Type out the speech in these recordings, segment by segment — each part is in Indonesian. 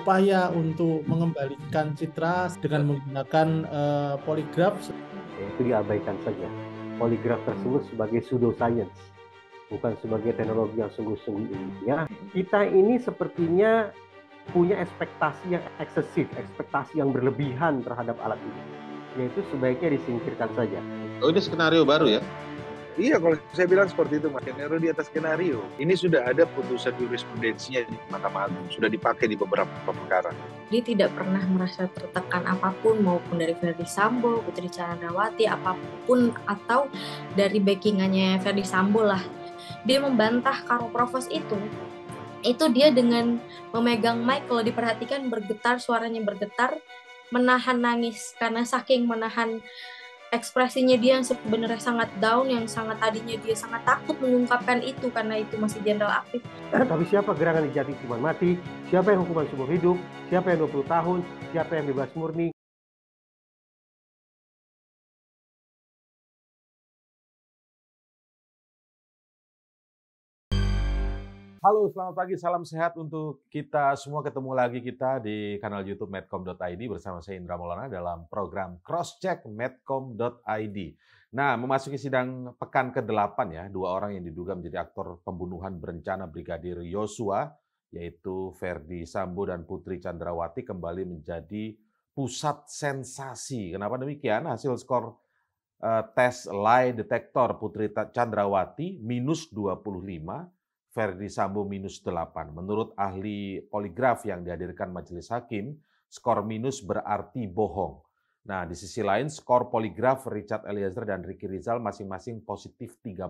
upaya untuk mengembalikan citra dengan menggunakan poligraf. Itu diabaikan saja. Poligraf tersebut sebagai pseudoscience, bukan sebagai teknologi yang sungguh-sungguh ilmiah. Kita ini sepertinya punya ekspektasi yang eksesif, ekspektasi yang berlebihan terhadap alat ini. Yaitu sebaiknya disingkirkan saja. Oh, ini skenario baru ya? Iya, kalau saya bilang seperti itu, Mas. Skenario di atas skenario. Ini sudah ada putusan jurisprudensinya di Mahkamah Agung, sudah dipakai di beberapa perkara. Dia tidak pernah merasa tertekan apapun, maupun dari Ferdy Sambo, Putri Chandrawati, apapun, atau dari backingannya Ferdy Sambo lah. Dia membantah Karo Provos itu dia dengan memegang mic, kalau diperhatikan bergetar, suaranya bergetar, menahan nangis, karena saking menahan ekspresinya dia yang sebenarnya sangat down, yang sangat tadinya dia sangat takut mengungkapkan itu karena itu masih jenderal aktif. Tapi siapa gerangan dijatuhi hukuman mati, siapa yang hukuman seumur hidup, siapa yang 20 tahun, siapa yang bebas murni. Halo, selamat pagi, salam sehat untuk kita semua. Ketemu lagi kita di kanal YouTube medcom.id bersama saya Indra Maulana dalam program Crosscheck medcom.id. Nah, memasuki sidang pekan ke-8 ya, 2 orang yang diduga menjadi aktor pembunuhan berencana Brigadir Yosua, yaitu Ferdy Sambo dan Putri Chandrawati, kembali menjadi pusat sensasi. Kenapa demikian? Hasil skor tes lie detector Putri Chandrawati minus 25, Ferdy Sambo minus 8. Menurut ahli poligraf yang dihadirkan majelis hakim, skor minus berarti bohong. Nah, di sisi lain, skor poligraf Richard Eliezer dan Ricky Rizal masing-masing positif 13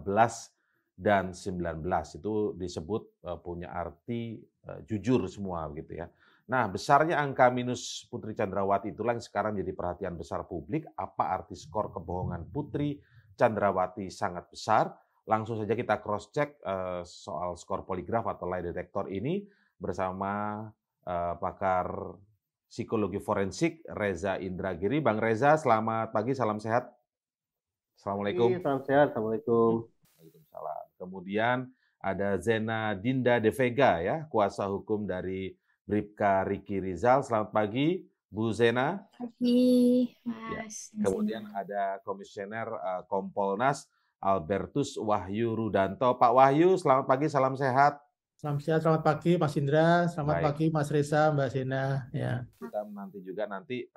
dan 19. Itu disebut punya arti jujur semua gitu ya. Nah, besarnya angka minus Putri Chandrawati itulah yang sekarang menjadi perhatian besar publik. Apa arti skor kebohongan Putri Chandrawati sangat besar? Langsung saja kita cross-check soal skor poligraf atau lie detector ini bersama pakar psikologi forensik Reza Indragiri. Bang Reza, selamat pagi, salam sehat. Assalamualaikum. Salam sehat, Assalamualaikum. Waalaikumsalam. Kemudian ada Zena Dinda De Vega ya, kuasa hukum dari Bribka Ricky Rizal. Selamat pagi, Bu Zena. Pagi, Mas. Ya. Kemudian ada Komisioner Kompolnas Albertus Wahyu Rudanto. Pak Wahyu, selamat pagi, salam sehat. Salam sehat, selamat pagi Mas Indra, selamat pagi Mas Reza, Mbak Zena. Ya. Kita nanti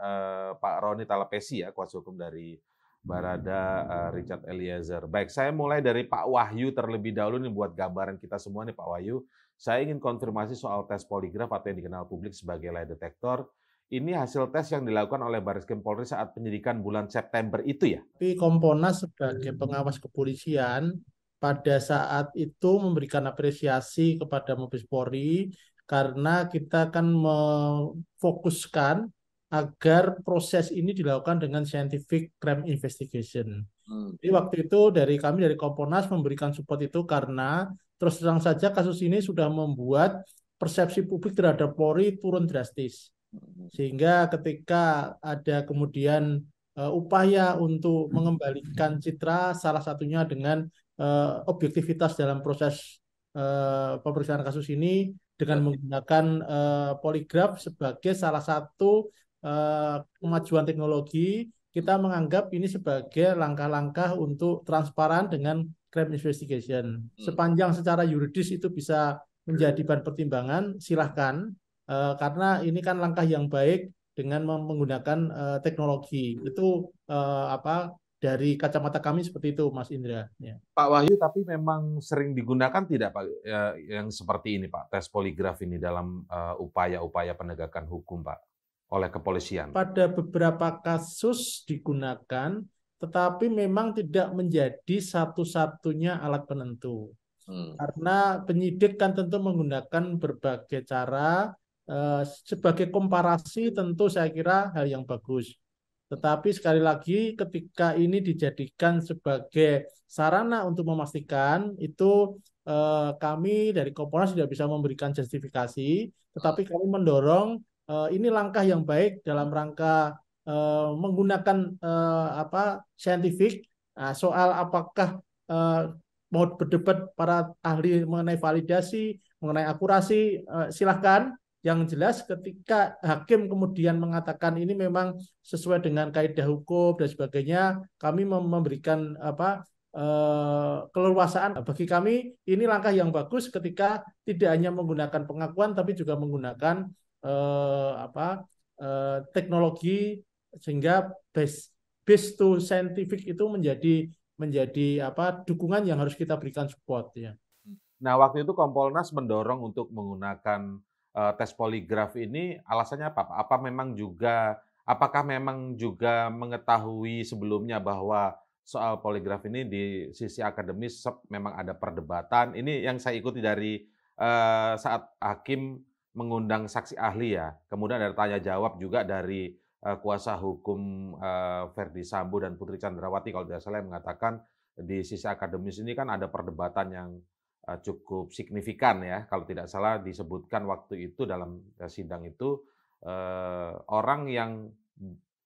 Pak Roni Talapesi ya, kuasa hukum dari Barada Richard Eliezer. Baik, saya mulai dari Pak Wahyu terlebih dahulu nih buat gambaran kita semua nih Pak Wahyu. Saya ingin konfirmasi soal tes poligraf atau yang dikenal publik sebagai lie detector. Ini hasil tes yang dilakukan oleh Barreskrim Polri saat penyidikan bulan September itu ya? Tapi Kompolnas sebagai pengawas kepolisian pada saat itu memberikan apresiasi kepada Mabes Polri karena kita akan memfokuskan agar proses ini dilakukan dengan scientific crime investigation. Jadi waktu itu kami dari Kompolnas memberikan support itu karena terus terang saja kasus ini sudah membuat persepsi publik terhadap Polri turun drastis. Sehingga ketika ada kemudian upaya untuk mengembalikan citra, salah satunya dengan objektivitas dalam proses pemeriksaan kasus ini dengan menggunakan poligraf sebagai salah satu kemajuan teknologi, kita menganggap ini sebagai langkah-langkah untuk transparan dengan crime investigation. Sepanjang secara yuridis itu bisa menjadi bahan pertimbangan, silahkan. Karena ini kan langkah yang baik dengan menggunakan teknologi. Itu dari kacamata kami seperti itu, Mas Indra. Ya. Pak Wahyu, tapi memang sering digunakan tidak Pak yang seperti ini Pak, tes poligraf ini dalam upaya-upaya penegakan hukum Pak oleh kepolisian? Pada beberapa kasus digunakan, tetapi memang tidak menjadi satu-satunya alat penentu. Karena penyidik kan tentu menggunakan berbagai cara. Sebagai komparasi tentu saya kira hal yang bagus. Tetapi sekali lagi ketika ini dijadikan sebagai sarana untuk memastikan itu kami dari Kompolnas tidak bisa memberikan justifikasi, tetapi kami mendorong ini langkah yang baik dalam rangka menggunakan saintifik. Soal apakah mau berdebat para ahli mengenai validasi, mengenai akurasi, silahkan. yang jelas ketika hakim kemudian mengatakan ini memang sesuai dengan kaidah hukum dan sebagainya, kami memberikan keleluasaan. Bagi kami ini langkah yang bagus ketika tidak hanya menggunakan pengakuan tapi juga menggunakan teknologi, sehingga based to scientific itu menjadi dukungan yang harus kita berikan support ya. Nah, waktu itu Kompolnas mendorong untuk menggunakan tes poligraf ini, alasannya apa, Pak? Apakah memang juga mengetahui sebelumnya bahwa soal poligraf ini di sisi akademis memang ada perdebatan? Ini yang saya ikuti dari saat hakim mengundang saksi ahli ya, kemudian ada tanya jawab juga dari kuasa hukum Ferdy Sambo dan Putri Candrawati, kalau tidak salah, yang mengatakan di sisi akademis ini kan ada perdebatan yang cukup signifikan ya, kalau tidak salah disebutkan waktu itu dalam sidang itu orang yang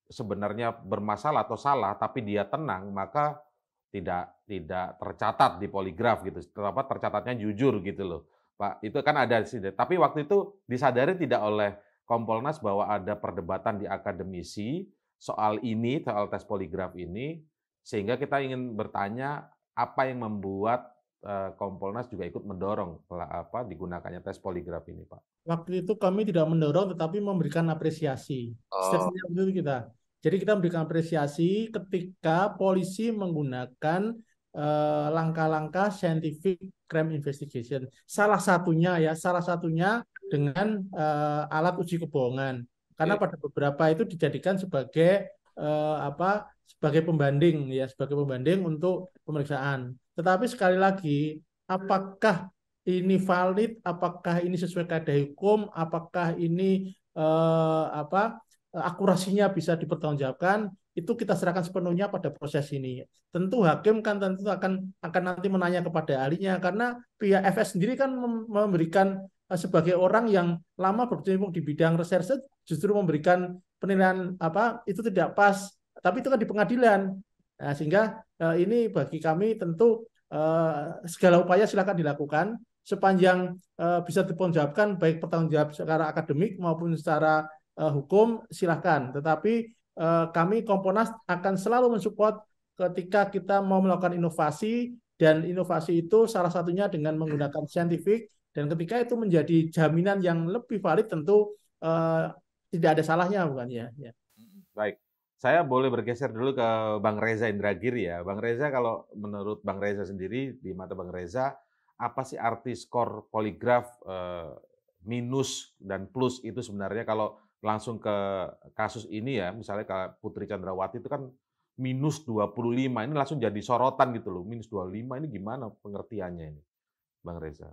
sebenarnya bermasalah atau salah tapi dia tenang maka tidak tercatat di poligraf gitu, tercatatnya jujur gitu loh, Pak. Itu kan ada sih, tapi waktu itu disadari tidak oleh Kompolnas bahwa ada perdebatan di akademisi soal tes poligraf ini, sehingga kita ingin bertanya apa yang membuat Kompolnas juga ikut mendorong digunakannya tes poligraf ini, Pak. Waktu itu kami tidak mendorong tetapi memberikan apresiasi. Statement itu kita. Jadi kita memberikan apresiasi ketika polisi menggunakan langkah-langkah scientific crime investigation. Salah satunya dengan alat uji kebohongan. Karena pada beberapa itu dijadikan sebagai sebagai pembanding ya, sebagai pembanding untuk pemeriksaan. Tetapi sekali lagi, apakah ini valid, apakah ini sesuai kaidah hukum, apakah ini akurasinya bisa dipertanggungjawabkan, itu kita serahkan sepenuhnya pada proses ini. Tentu hakim kan tentu akan nanti menanya kepada ahlinya, karena pihak FS sendiri kan memberikan sebagai orang yang lama berkecimpung di bidang reserse justru memberikan penilaian itu tidak pas, tapi itu kan di pengadilan. Nah, sehingga ini bagi kami tentu segala upaya silakan dilakukan sepanjang bisa dipertanggungjawabkan, baik pertanggungjawab secara akademik maupun secara hukum, silakan. Tetapi kami Kompolnas akan selalu mensupport ketika kita mau melakukan inovasi, dan inovasi itu salah satunya dengan menggunakan scientific, dan ketika itu menjadi jaminan yang lebih valid tentu tidak ada salahnya, bukan ya. Baik. Saya boleh bergeser dulu ke Bang Reza Indragiri ya. Bang Reza, kalau menurut Bang Reza sendiri, di mata Bang Reza, apa sih arti skor poligraf minus dan plus itu sebenarnya kalau langsung ke kasus ini ya, misalnya kalau Putri Candrawati itu kan minus 25, ini langsung jadi sorotan gitu loh. Minus 25 ini gimana pengertiannya ini, Bang Reza?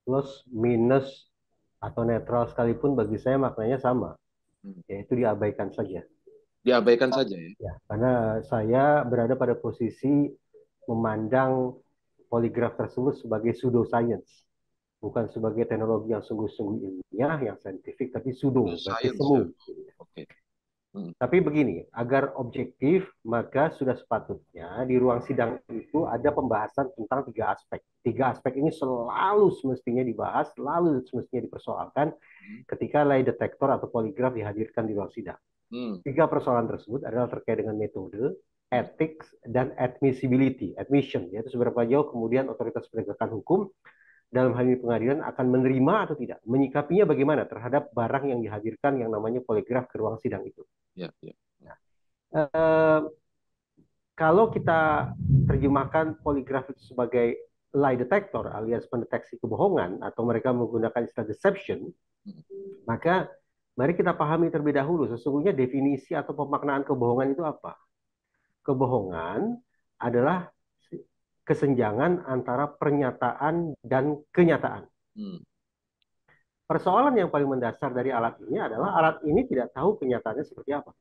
Plus, minus, atau netral sekalipun bagi saya maknanya sama. Yaitu diabaikan saja. Diabaikan saja ya? Ya, karena saya berada pada posisi memandang poligraf tersebut sebagai pseudoscience, bukan sebagai teknologi yang sungguh-sungguh ilmiah, yang saintifik, tapi pseudo, berarti semu. Okay. Tapi begini, agar objektif, maka sudah sepatutnya di ruang sidang itu ada pembahasan tentang 3 aspek. 3 aspek ini selalu semestinya dibahas, selalu semestinya dipersoalkan ketika lie detector atau poligraf dihadirkan di ruang sidang. 3 persoalan tersebut adalah terkait dengan metode, ethics, dan admissibility, admission, yaitu seberapa jauh kemudian otoritas penegakan hukum dalam hal ini pengadilan akan menerima atau tidak, menyikapinya bagaimana terhadap barang yang dihadirkan yang namanya poligraf ke ruang sidang itu. Nah, kalau kita terjemahkan poligraf itu sebagai lie detector alias pendeteksi kebohongan, atau mereka menggunakan istilah deception, maka mari kita pahami terlebih dahulu sesungguhnya definisi atau pemaknaan kebohongan itu apa. Kebohongan adalah kesenjangan antara pernyataan dan kenyataan. Persoalan yang paling mendasar dari alat ini adalah alat ini tidak tahu kenyataannya seperti apa.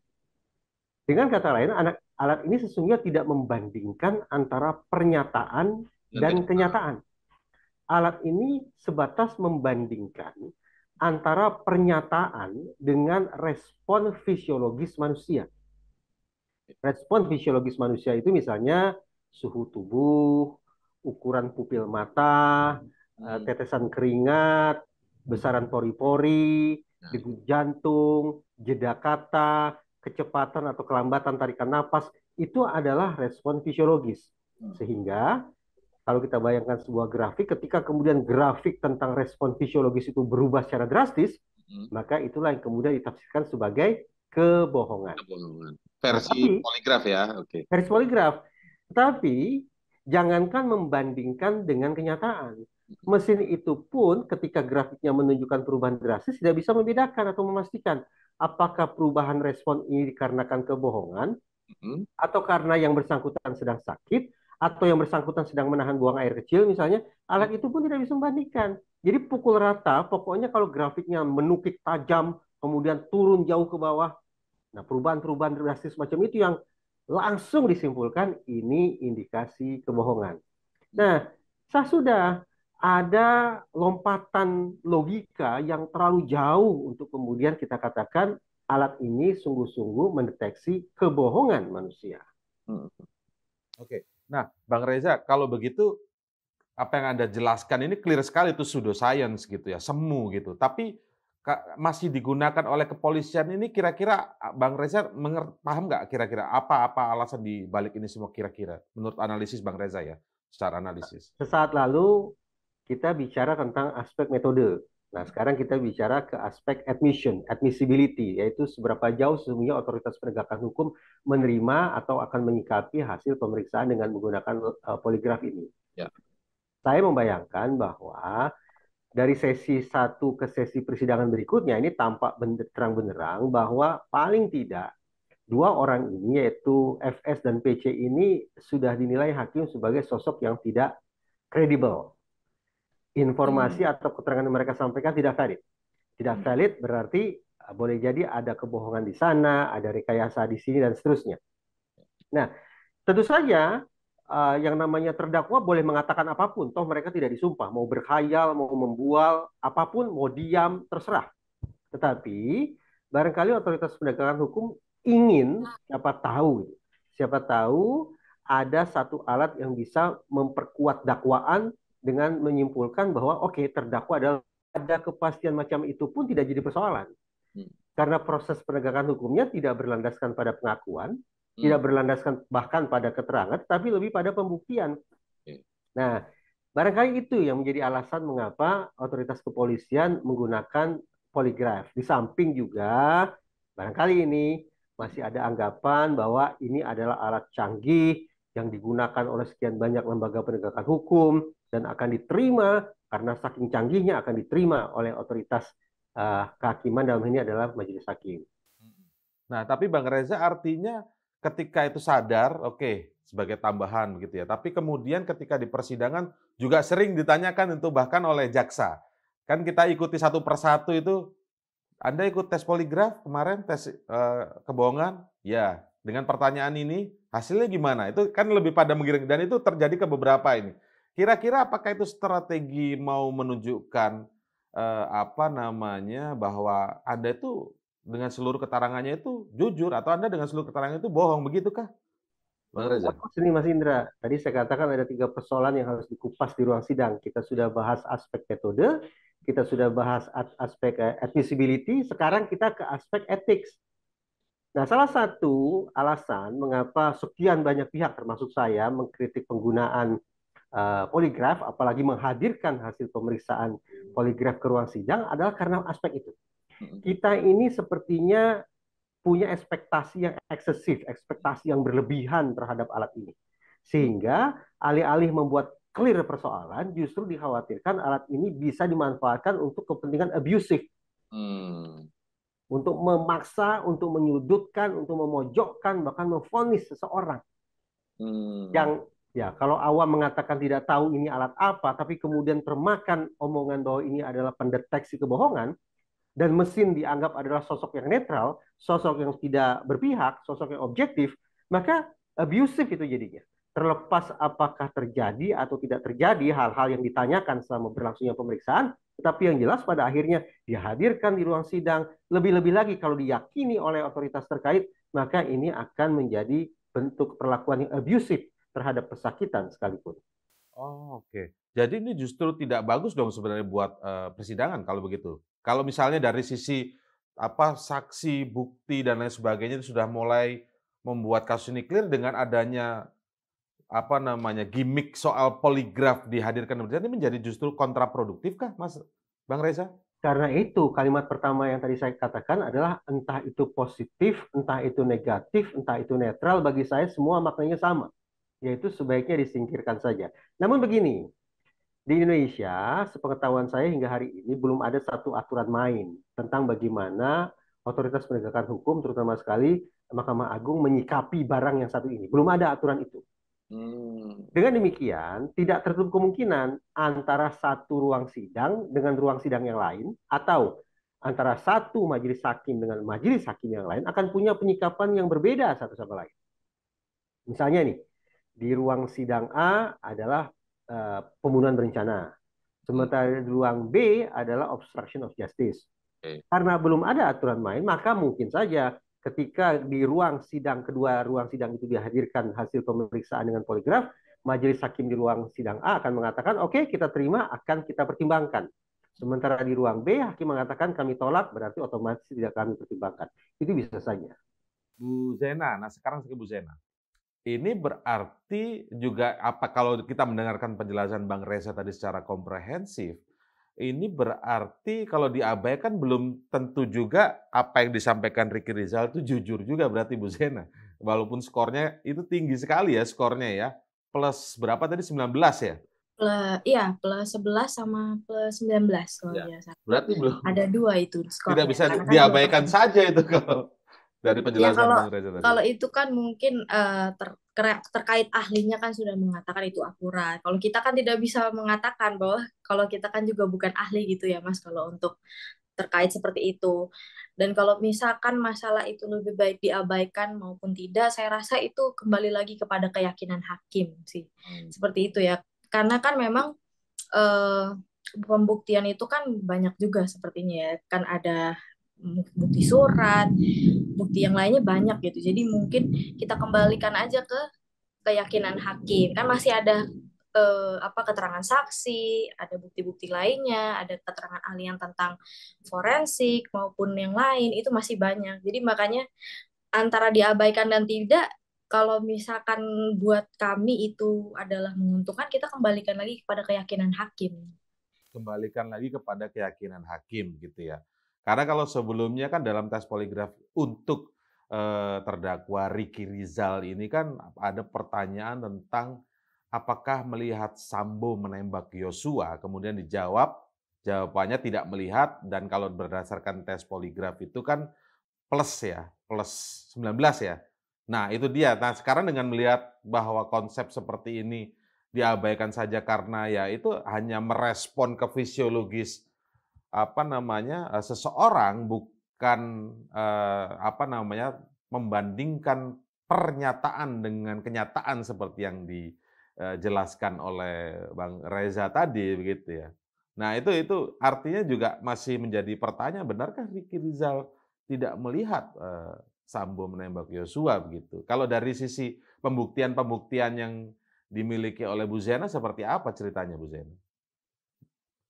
Dengan kata lain, alat ini sesungguhnya tidak membandingkan antara pernyataan dan kenyataan. Alat ini sebatas membandingkan antara pernyataan dengan respon fisiologis manusia. Respon fisiologis manusia itu misalnya suhu tubuh, ukuran pupil mata, tetesan keringat, besaran pori-pori, degup jantung, jeda kata, kecepatan atau kelambatan tarikan napas, itu adalah respon fisiologis. Sehingga kalau kita bayangkan sebuah grafik, ketika kemudian grafik tentang respon fisiologis itu berubah secara drastis, maka itulah yang kemudian ditafsirkan sebagai kebohongan. Versi poligraf ya, oke. Versi poligraf. Tetapi jangankan membandingkan dengan kenyataan. Mesin itu pun ketika grafiknya menunjukkan perubahan drastis tidak bisa membedakan atau memastikan apakah perubahan respon ini dikarenakan kebohongan atau karena yang bersangkutan sedang sakit atau yang bersangkutan sedang menahan buang air kecil misalnya, alat itu pun tidak bisa membandingkan. Jadi pukul rata, pokoknya kalau grafiknya menukik tajam, kemudian turun jauh ke bawah, nah perubahan-perubahan drastis macam itu yang langsung disimpulkan ini indikasi kebohongan. Nah, sudah ada lompatan logika yang terlalu jauh untuk kemudian kita katakan alat ini sungguh-sungguh mendeteksi kebohongan manusia. Oke. Nah, Bang Reza, kalau begitu apa yang Anda jelaskan ini clear sekali itu pseudoscience gitu ya, semu gitu. Tapi masih digunakan oleh kepolisian ini kira-kira Bang Reza paham nggak kira-kira apa alasan di balik ini semua kira-kira menurut analisis Bang Reza ya, secara analisis. Sesaat lalu kita bicara tentang aspek metode. Nah, sekarang kita bicara ke aspek admissibility, yaitu seberapa jauh sesungguhnya otoritas penegakan hukum menerima atau akan menyikapi hasil pemeriksaan dengan menggunakan poligraf ini. Ya. Saya membayangkan bahwa dari sesi 1 ke sesi persidangan berikutnya ini tampak terang benderang bahwa paling tidak 2 orang ini yaitu FS dan PC ini sudah dinilai hakim sebagai sosok yang tidak kredibel. Informasi atau keterangan yang mereka sampaikan tidak valid. Tidak valid berarti boleh jadi ada kebohongan di sana, ada rekayasa di sini dan seterusnya. Nah, tentu saja yang namanya terdakwa boleh mengatakan apapun, toh mereka tidak disumpah, mau berkhayal, mau membual, apapun, mau diam, terserah. Tetapi barangkali otoritas penegakan hukum ingin siapa tahu ada satu alat yang bisa memperkuat dakwaan dengan menyimpulkan bahwa oke, terdakwa ada kepastian macam itu pun tidak jadi persoalan. Karena proses penegakan hukumnya tidak berlandaskan pada pengakuan, tidak berlandaskan bahkan pada keterangan, tapi lebih pada pembuktian. Nah, barangkali itu yang menjadi alasan mengapa otoritas kepolisian menggunakan poligraf. Di samping juga, barangkali ini masih ada anggapan bahwa ini adalah alat canggih yang digunakan oleh sekian banyak lembaga penegakan hukum dan akan diterima karena saking canggihnya akan diterima oleh otoritas kehakiman, dalam ini adalah majelis hakim. Nah, tapi Bang Reza artinya ketika itu sadar, oke, sebagai tambahan begitu ya. Tapi kemudian ketika di persidangan juga sering ditanyakan itu bahkan oleh jaksa. Kan kita ikuti satu persatu itu. Anda ikut tes poligraf kemarin, tes kebohongan? Ya. Dengan pertanyaan ini, hasilnya gimana? Itu kan lebih pada menggiring. Dan itu terjadi ke beberapa ini. Kira-kira apakah itu strategi mau menunjukkan bahwa Anda itu dengan seluruh keterangannya itu jujur atau Anda dengan seluruh keterangannya itu bohong, begitu kah? Bang Reza. Ini Mas Indra, tadi saya katakan ada 3 persoalan yang harus dikupas di ruang sidang. Kita sudah bahas aspek metode, kita sudah bahas aspek admissibility, sekarang kita ke aspek ethics. Nah, salah satu alasan mengapa sekian banyak pihak termasuk saya mengkritik penggunaan poligraf, apalagi menghadirkan hasil pemeriksaan poligraf ke ruang sidang adalah karena aspek itu. Kita ini sepertinya punya ekspektasi yang eksesif, ekspektasi yang berlebihan terhadap alat ini. Sehingga alih-alih membuat clear persoalan, justru dikhawatirkan alat ini bisa dimanfaatkan untuk kepentingan abusif. Untuk memaksa, untuk menyudutkan, untuk memojokkan, bahkan memvonis seseorang. Yang ya, kalau awam mengatakan tidak tahu ini alat apa, tapi kemudian termakan omongan bahwa ini adalah pendeteksi kebohongan, dan mesin dianggap adalah sosok yang netral, sosok yang tidak berpihak, sosok yang objektif, maka abusif itu jadinya. Terlepas apakah terjadi atau tidak terjadi hal-hal yang ditanyakan selama berlangsungnya pemeriksaan, tetapi yang jelas pada akhirnya dihadirkan di ruang sidang, lebih-lebih lagi kalau diyakini oleh otoritas terkait, maka ini akan menjadi bentuk perlakuan yang abusif terhadap pesakitan sekalipun. Oh, oke. Jadi ini justru tidak bagus dong sebenarnya buat persidangan kalau begitu. Kalau misalnya dari sisi saksi, bukti dan lain sebagainya itu sudah mulai membuat kasus ini clear dengan adanya gimmick soal poligraf dihadirkan, ini menjadi justru kontraproduktif kah, Mas Bang Reza? Karena itu kalimat pertama yang tadi saya katakan adalah entah itu positif, entah itu negatif, entah itu netral, bagi saya semua maknanya sama, yaitu sebaiknya disingkirkan saja. Namun begini, di Indonesia, sepengetahuan saya hingga hari ini belum ada satu aturan main tentang bagaimana otoritas penegakan hukum, terutama sekali Mahkamah Agung, menyikapi barang yang satu ini. Belum ada aturan itu. Dengan demikian, tidak tertutup kemungkinan antara satu ruang sidang dengan ruang sidang yang lain, atau antara satu majelis hakim dengan majelis hakim yang lain akan punya penyikapan yang berbeda satu sama lain. Misalnya nih, di ruang sidang A adalah pembunuhan berencana, sementara di ruang B adalah obstruction of justice. Karena belum ada aturan main, maka mungkin saja ketika di ruang sidang kedua, ruang sidang itu dihadirkan hasil pemeriksaan dengan poligraf, majelis hakim di ruang sidang A akan mengatakan, oke, kita terima, akan kita pertimbangkan. Sementara di ruang B, hakim mengatakan kami tolak, berarti otomatis tidak kami pertimbangkan. Itu bisa saja. Bu Zena, nah sekarang ke Bu Zena. Ini berarti juga kalau kita mendengarkan penjelasan Bang Reza tadi secara komprehensif, ini berarti kalau diabaikan belum tentu juga apa yang disampaikan Ricky Rizal itu jujur juga berarti Bu Zena. Walaupun skornya itu tinggi sekali ya skornya ya. Plus berapa tadi 19 ya? Plus 11 sama plus 19 kalau biasa. Berarti belum. Ada 2 itu skornya. Tidak bisa diabaikan saja itu kalau dari penjelasan Bang Reza tadi. Kalau itu kan mungkin terkait ahlinya kan sudah mengatakan itu akurat. Kalau kita kan tidak bisa mengatakan bahwa kalau kita kan juga bukan ahli gitu ya Mas kalau untuk terkait seperti itu. Dan kalau misalkan masalah itu lebih baik diabaikan maupun tidak, saya rasa itu kembali lagi kepada keyakinan hakim sih. Seperti itu ya. Karena kan memang pembuktian itu kan banyak juga sepertinya ya. Kan ada bukti surat, bukti yang lainnya banyak gitu. Jadi mungkin kita kembalikan aja ke keyakinan hakim. Kan masih ada keterangan saksi, ada bukti-bukti lainnya, ada keterangan ahli yang tentang forensik maupun yang lain, itu masih banyak. Jadi makanya antara diabaikan dan tidak, kalau misalkan buat kami itu adalah menguntungkan, kita kembalikan lagi kepada keyakinan hakim. Kembalikan lagi kepada keyakinan hakim gitu ya. Karena kalau sebelumnya kan dalam tes poligraf untuk terdakwa Ricky Rizal ini kan ada pertanyaan tentang apakah melihat Sambo menembak Yosua, kemudian jawabannya tidak melihat, dan kalau berdasarkan tes poligraf itu kan plus 19 ya. Nah itu dia, nah sekarang dengan melihat bahwa konsep seperti ini diabaikan saja karena ya itu hanya merespon ke fisiologis seseorang, bukan membandingkan pernyataan dengan kenyataan seperti yang dijelaskan oleh Bang Reza tadi begitu ya. Nah, itu artinya juga masih menjadi pertanyaan, benarkah Ricky Rizal tidak melihat Sambo menembak Yosua begitu. Kalau dari sisi pembuktian yang dimiliki oleh Bu Zena seperti apa ceritanya Bu Zena?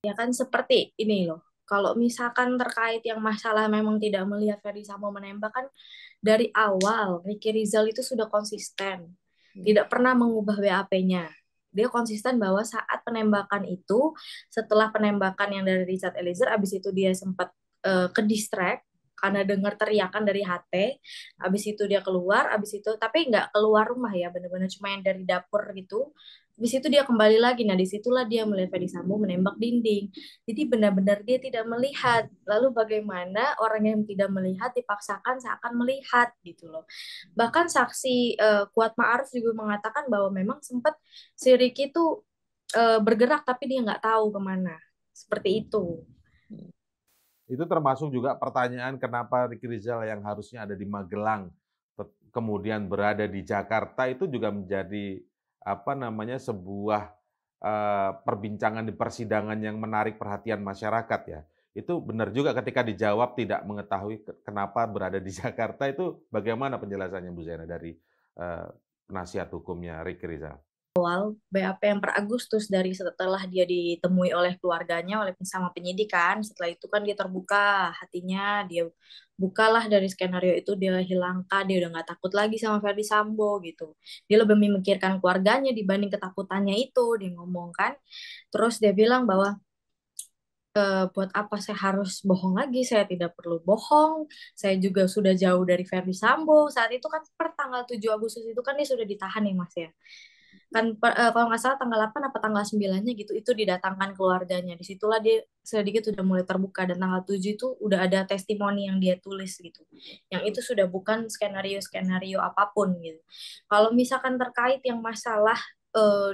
Ya kan seperti ini loh. Kalau misalkan terkait yang masalah memang tidak melihat Ferdy Sambo menembak, kan dari awal Ricky Rizal itu sudah konsisten, tidak pernah mengubah BAP-nya. Dia konsisten bahwa saat penembakan itu, setelah penembakan yang dari Richard Eliezer, abis itu dia sempat ke distract karena dengar teriakan dari HT, abis itu dia keluar, abis itu tapi nggak keluar rumah ya, benar-benar cuma yang dari dapur gitu. Habis itu dia kembali lagi. Nah, disitulah dia melihat Ferdy Sambo menembak dinding. Jadi benar-benar dia tidak melihat. Lalu bagaimana orang yang tidak melihat dipaksakan seakan melihat gitu loh. Bahkan saksi Kuat Ma'aruf juga mengatakan bahwa memang sempat si Ricky itu bergerak tapi dia nggak tahu kemana. Seperti itu. Itu termasuk juga pertanyaan kenapa Ricky Rizal yang harusnya ada di Magelang kemudian berada di Jakarta, itu juga menjadi sebuah perbincangan di persidangan yang menarik perhatian masyarakat ya. Itu benar juga ketika dijawab tidak mengetahui kenapa berada di Jakarta, itu bagaimana penjelasannya Bu Zena dari penasihat hukumnya Ricky Rizal? awal, BAP yang per Agustus dari setelah dia ditemui oleh keluarganya, oleh sama penyidik kan, setelah itu kan dia terbuka hatinya, dia bukalah dari skenario itu, dia hilangkan, dia udah nggak takut lagi sama Verdi Sambo gitu. Dia lebih memikirkan keluarganya dibanding ketakutannya itu, dia ngomong kan. Terus dia bilang bahwa buat apa saya harus bohong lagi? Saya tidak perlu bohong. Saya juga sudah jauh dari Verdi Sambo. Saat itu kan per tanggal 7 Agustus itu kan dia sudah ditahan ya Mas ya. Kan kalau nggak salah tanggal 8 apa tanggal 9-nya gitu itu didatangkan keluarganya. Disitulah dia sedikit sudah mulai terbuka dan tanggal 7 itu udah ada testimoni yang dia tulis gitu. Yang itu sudah bukan skenario-skenario apapun gitu. Kalau misalkan terkait yang masalah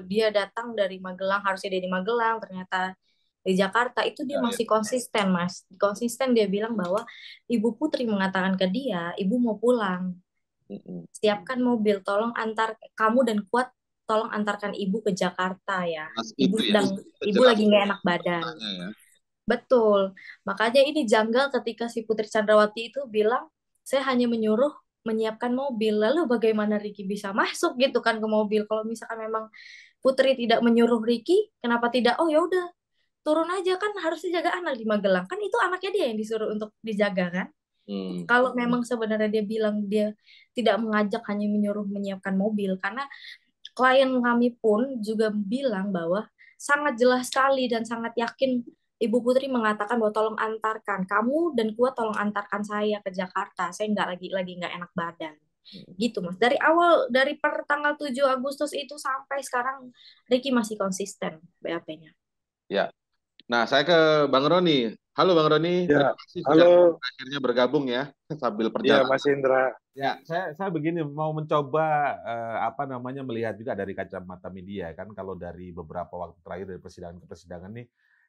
dia datang dari Magelang, harusnya dia di Magelang, ternyata di Jakarta, itu dia masih konsisten Mas. Konsisten dia bilang bahwa Ibu Putri mengatakan ke dia, ibu mau pulang, siapkan mobil, tolong antar kamu dan Kuat, tolong antarkan ibu ke Jakarta ya. Ibu sedang, ibu lagi nggak enak badan. Betul. Makanya ini janggal ketika si Putri Chandrawati itu bilang, saya hanya menyuruh menyiapkan mobil. Lalu bagaimana Ricky bisa masuk gitu kan ke mobil? Kalau misalkan memang Putri tidak menyuruh Ricky, kenapa tidak? Oh ya udah, turun aja kan harusnya jaga anak di Magelang. Kan itu anaknya dia yang disuruh untuk dijaga kan? Kalau memang sebenarnya dia bilang dia tidak mengajak, hanya menyuruh menyiapkan mobil, karena klien kami pun juga bilang bahwa sangat jelas sekali dan sangat yakin Ibu Putri mengatakan bahwa tolong antarkan kamu dan Kuat, tolong antarkan saya ke Jakarta. Saya lagi nggak enak badan. Gitu Mas. Dari awal dari per tanggal 7 Agustus itu sampai sekarang Ricky masih konsisten BAP-nya. Ya. Nah, saya ke Bang Roni. Halo Bang Roni, Ya, terima kasih sudah halo. akhirnya bergabung ya sambil Ya, perjalanan. Mas Indra. Ya, saya begini mau mencoba melihat juga dari kacamata media kan, kalau dari beberapa waktu terakhir dari persidangan ke persidangan nih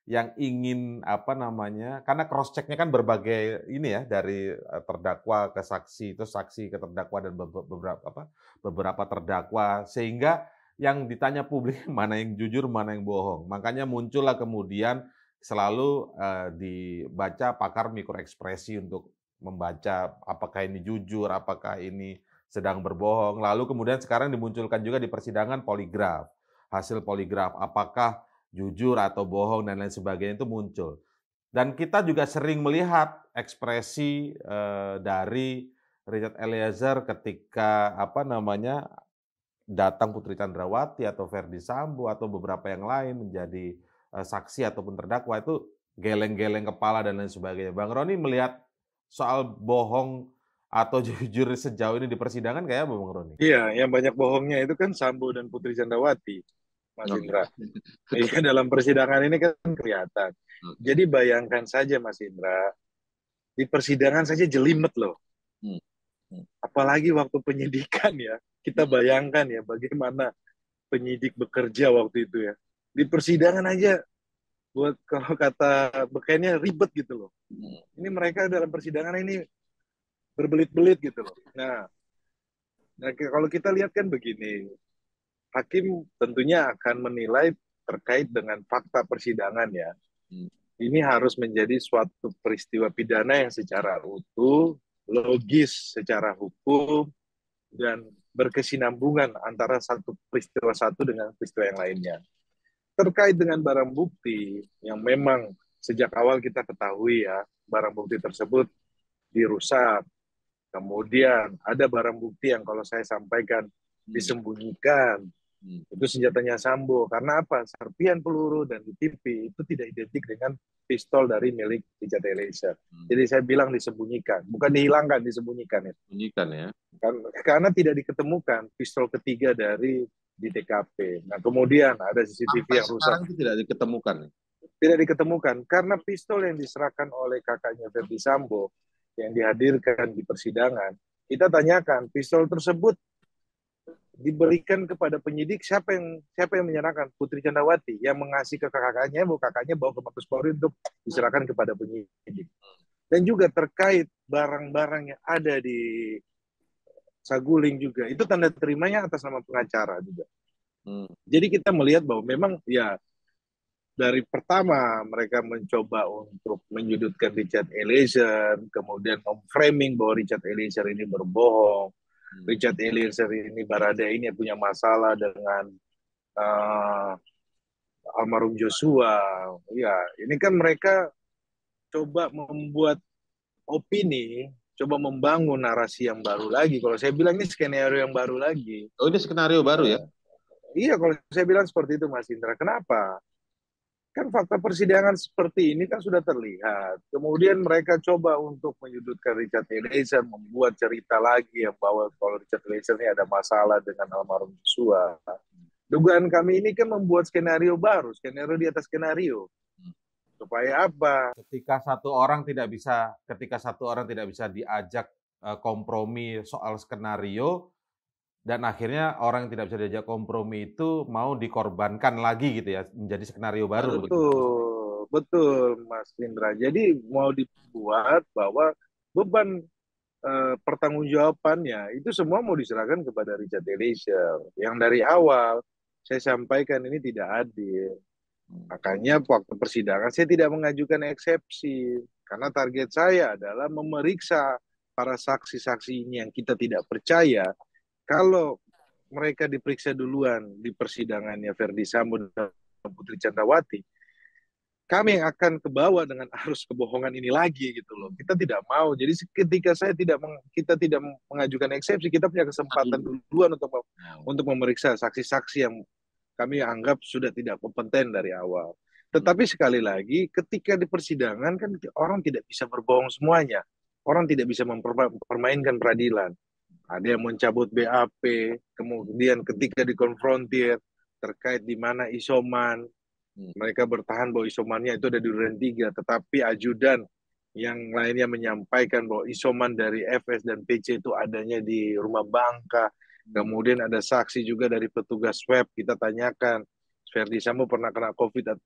yang ingin karena cross check-nya kan berbagai ini ya, dari terdakwa ke saksi, terus saksi ke terdakwa dan beberapa terdakwa, sehingga yang ditanya publik mana yang jujur, mana yang bohong. Makanya muncullah kemudian selalu dibaca pakar mikroekspresi untuk membaca apakah ini jujur, apakah ini sedang berbohong. Lalu kemudian sekarang dimunculkan juga di persidangan poligraf. Hasil poligraf, apakah jujur atau bohong dan lain sebagainya itu muncul. Dan kita juga sering melihat ekspresi dari Richard Eliezer ketika datang Putri Chandrawati atau Verdi Sambo atau beberapa yang lain menjadi saksi ataupun terdakwa, itu geleng-geleng kepala dan lain sebagainya. Bang Roni melihat soal bohong atau jujur sejauh ini di persidangan kayak apa Bang Roni? Iya, yang banyak bohongnya itu kan Sambo dan Putri Chandrawati, Mas Indra. Iya, dalam persidangan ini kan kelihatan. Jadi bayangkan saja Mas Indra, di persidangan saja jelimet loh. Apalagi waktu penyidikan ya. Kita bayangkan ya bagaimana penyidik bekerja waktu itu ya. Di persidangan aja buat kalau kata bekennya ribet gitu loh. Ini mereka dalam persidangan ini berbelit-belit gitu loh. Nah, kalau kita lihat kan begini, hakim tentunya akan menilai terkait dengan fakta persidangan ya. Ini harus menjadi suatu peristiwa pidana yang secara utuh, logis secara hukum, dan berkesinambungan antara satu peristiwa satu dengan peristiwa yang lainnya. Terkait dengan barang bukti yang memang sejak awal kita ketahui ya, barang bukti tersebut dirusak. Kemudian ada barang bukti yang kalau saya sampaikan disembunyikan. Itu senjatanya Sambo. Karena apa? Serpian peluru dan DTP itu tidak identik dengan pistol dari milik Richard Eliezer. Jadi saya bilang disembunyikan, bukan dihilangkan, disembunyikan ya. Disembunyikan ya. Karena tidak diketemukan pistol ketiga dari di TKP. Nah, kemudian ada CCTV yang rusak. Sekarang itu tidak diketemukan. Tidak diketemukan karena pistol yang diserahkan oleh kakaknya Verdi Sambo yang dihadirkan di persidangan, kita tanyakan pistol tersebut diberikan kepada penyidik, siapa yang menyerahkan? Putri Chandrawati yang mengasih ke kakaknya bawa ke Mabes Polri untuk diserahkan kepada penyidik. Dan juga terkait barang-barang yang ada di Saguling juga, itu tanda terimanya atas nama pengacara juga. Jadi kita melihat bahwa memang ya dari pertama mereka mencoba untuk menyudutkan Richard Eliezer, kemudian memframing bahwa Richard Eliezer ini berbohong, Richard Eliezer ini Barada ini punya masalah dengan eh, almarhum Joshua. Ya, ini kan mereka coba membuat opini, coba membangun narasi yang baru lagi. Kalau saya bilang ini skenario yang baru lagi. Oh, ini skenario baru ya? Iya, kalau saya bilang seperti itu, Mas Indra. Kenapa? Kan fakta persidangan seperti ini kan sudah terlihat. Kemudian mereka coba untuk menyudutkan Richard Eliezer, membuat cerita lagi yang bahwa kalau Richard Eliezer ini ada masalah dengan almarhum Joshua. Dugaan kami ini kan membuat skenario baru, skenario di atas skenario. Supaya apa? Ketika satu orang tidak bisa diajak kompromi soal skenario, dan akhirnya orang yang tidak bisa diajak kompromi itu mau dikorbankan lagi gitu ya, menjadi skenario baru. Betul, betul Mas Indra. Jadi mau dibuat bahwa beban pertanggungjawabannya itu semua mau diserahkan kepada Richard Eliezer. Yang dari awal saya sampaikan ini tidak adil. Makanya waktu persidangan saya tidak mengajukan eksepsi. Karena target saya adalah memeriksa para saksi-saksi ini yang kita tidak percaya. Kalau mereka diperiksa duluan di persidangannya Verdi Sambo dan Putri Candrawati, kami yang akan kebawa dengan arus kebohongan ini lagi gitu loh. Kita tidak mau. Jadi ketika kita tidak mengajukan eksepsi, kita punya kesempatan duluan untuk memeriksa saksi-saksi yang kami anggap sudah tidak kompeten dari awal. Tetapi sekali lagi, ketika di persidangan kan orang tidak bisa berbohong semuanya. Orang tidak bisa mempermainkan peradilan. Ada yang mencabut BAP, kemudian ketika dikonfrontir terkait di mana isoman, mereka bertahan bahwa isomannya itu ada di Duren 3, tetapi ajudan yang lainnya menyampaikan bahwa isoman dari FS dan PC itu adanya di rumah Bangka. Kemudian ada saksi juga dari petugas swab, kita tanyakan, Verdi Sambo pernah kena COVID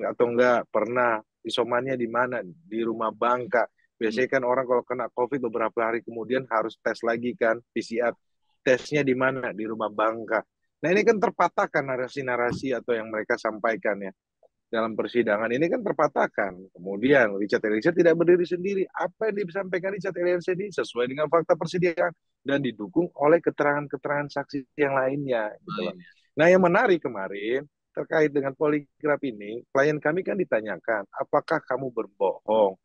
atau enggak? Pernah. Isomannya di mana? Di rumah Bangka. Biasanya kan orang kalau kena COVID beberapa hari kemudian harus tes lagi kan, PCR. Tesnya di mana? Di rumah Bangka. Nah ini kan terpatahkan narasi-narasi atau yang mereka sampaikan ya dalam persidangan ini kan terpatahkan. Kemudian Richard Eliezer tidak berdiri sendiri. Apa yang disampaikan Richard Eliezer ini sesuai dengan fakta persidangan dan didukung oleh keterangan-keterangan saksi yang lainnya. Gitu loh. Nah yang menarik kemarin terkait dengan poligraf ini, klien kami kan ditanyakan, apakah kamu berbohong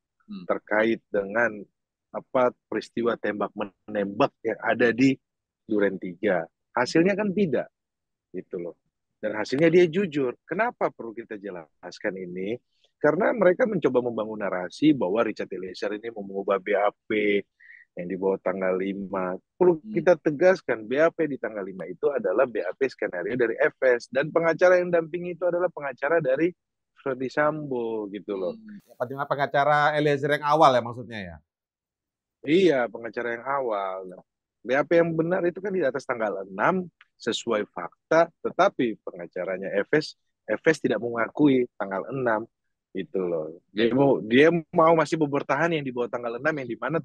terkait dengan apa peristiwa tembak menembak yang ada di Duren 3? Hasilnya kan tidak, gitu loh. Dan hasilnya dia jujur. Kenapa perlu kita jelaskan ini? Karena mereka mencoba membangun narasi bahwa Richard Eliezer ini mengubah BAP yang di bawah tanggal 5. Perlu kita tegaskan, BAP di tanggal 5 itu adalah BAP skenario dari FS. Dan pengacara yang dampingi itu adalah pengacara dari Verdi Sambo gitu loh. Dengan pengacara Eliezer yang awal ya maksudnya ya? Iya, pengacara yang awal. Nah, BAP yang benar itu kan di atas tanggal 6 sesuai fakta, tetapi pengacaranya FS tidak mengakui tanggal 6 itu loh. Dia mau masih bertahan yang di bawah tanggal 6 yang di mana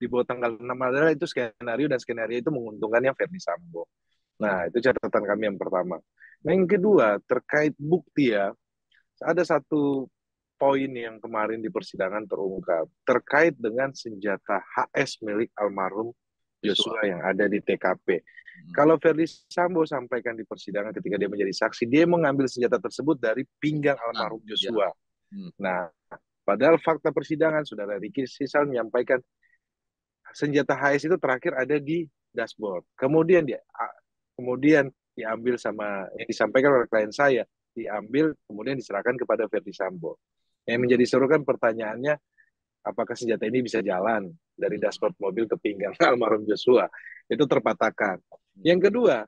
di bawah tanggal 6 adalah itu skenario dan skenario itu menguntungkannya Verdi Sambo. Nah, itu catatan kami yang pertama. Nah, yang kedua terkait bukti ya. Ada satu poin yang kemarin di persidangan terungkap terkait dengan senjata HS milik almarhum Joshua yang ada di TKP. Kalau Verdi Sambo sampaikan di persidangan ketika dia menjadi saksi, dia mengambil senjata tersebut dari pinggang almarhum Joshua. Nah, padahal fakta persidangan, Saudara Ricky Sisal menyampaikan senjata HS itu terakhir ada di dashboard. Kemudian diambil sama yang disampaikan oleh klien saya, diambil kemudian diserahkan kepada Verdi Sambo. Yang menjadi seru kan pertanyaannya, apakah senjata ini bisa jalan dari dashboard mobil ke pinggang almarhum Joshua? Itu terpatahkan. Yang kedua,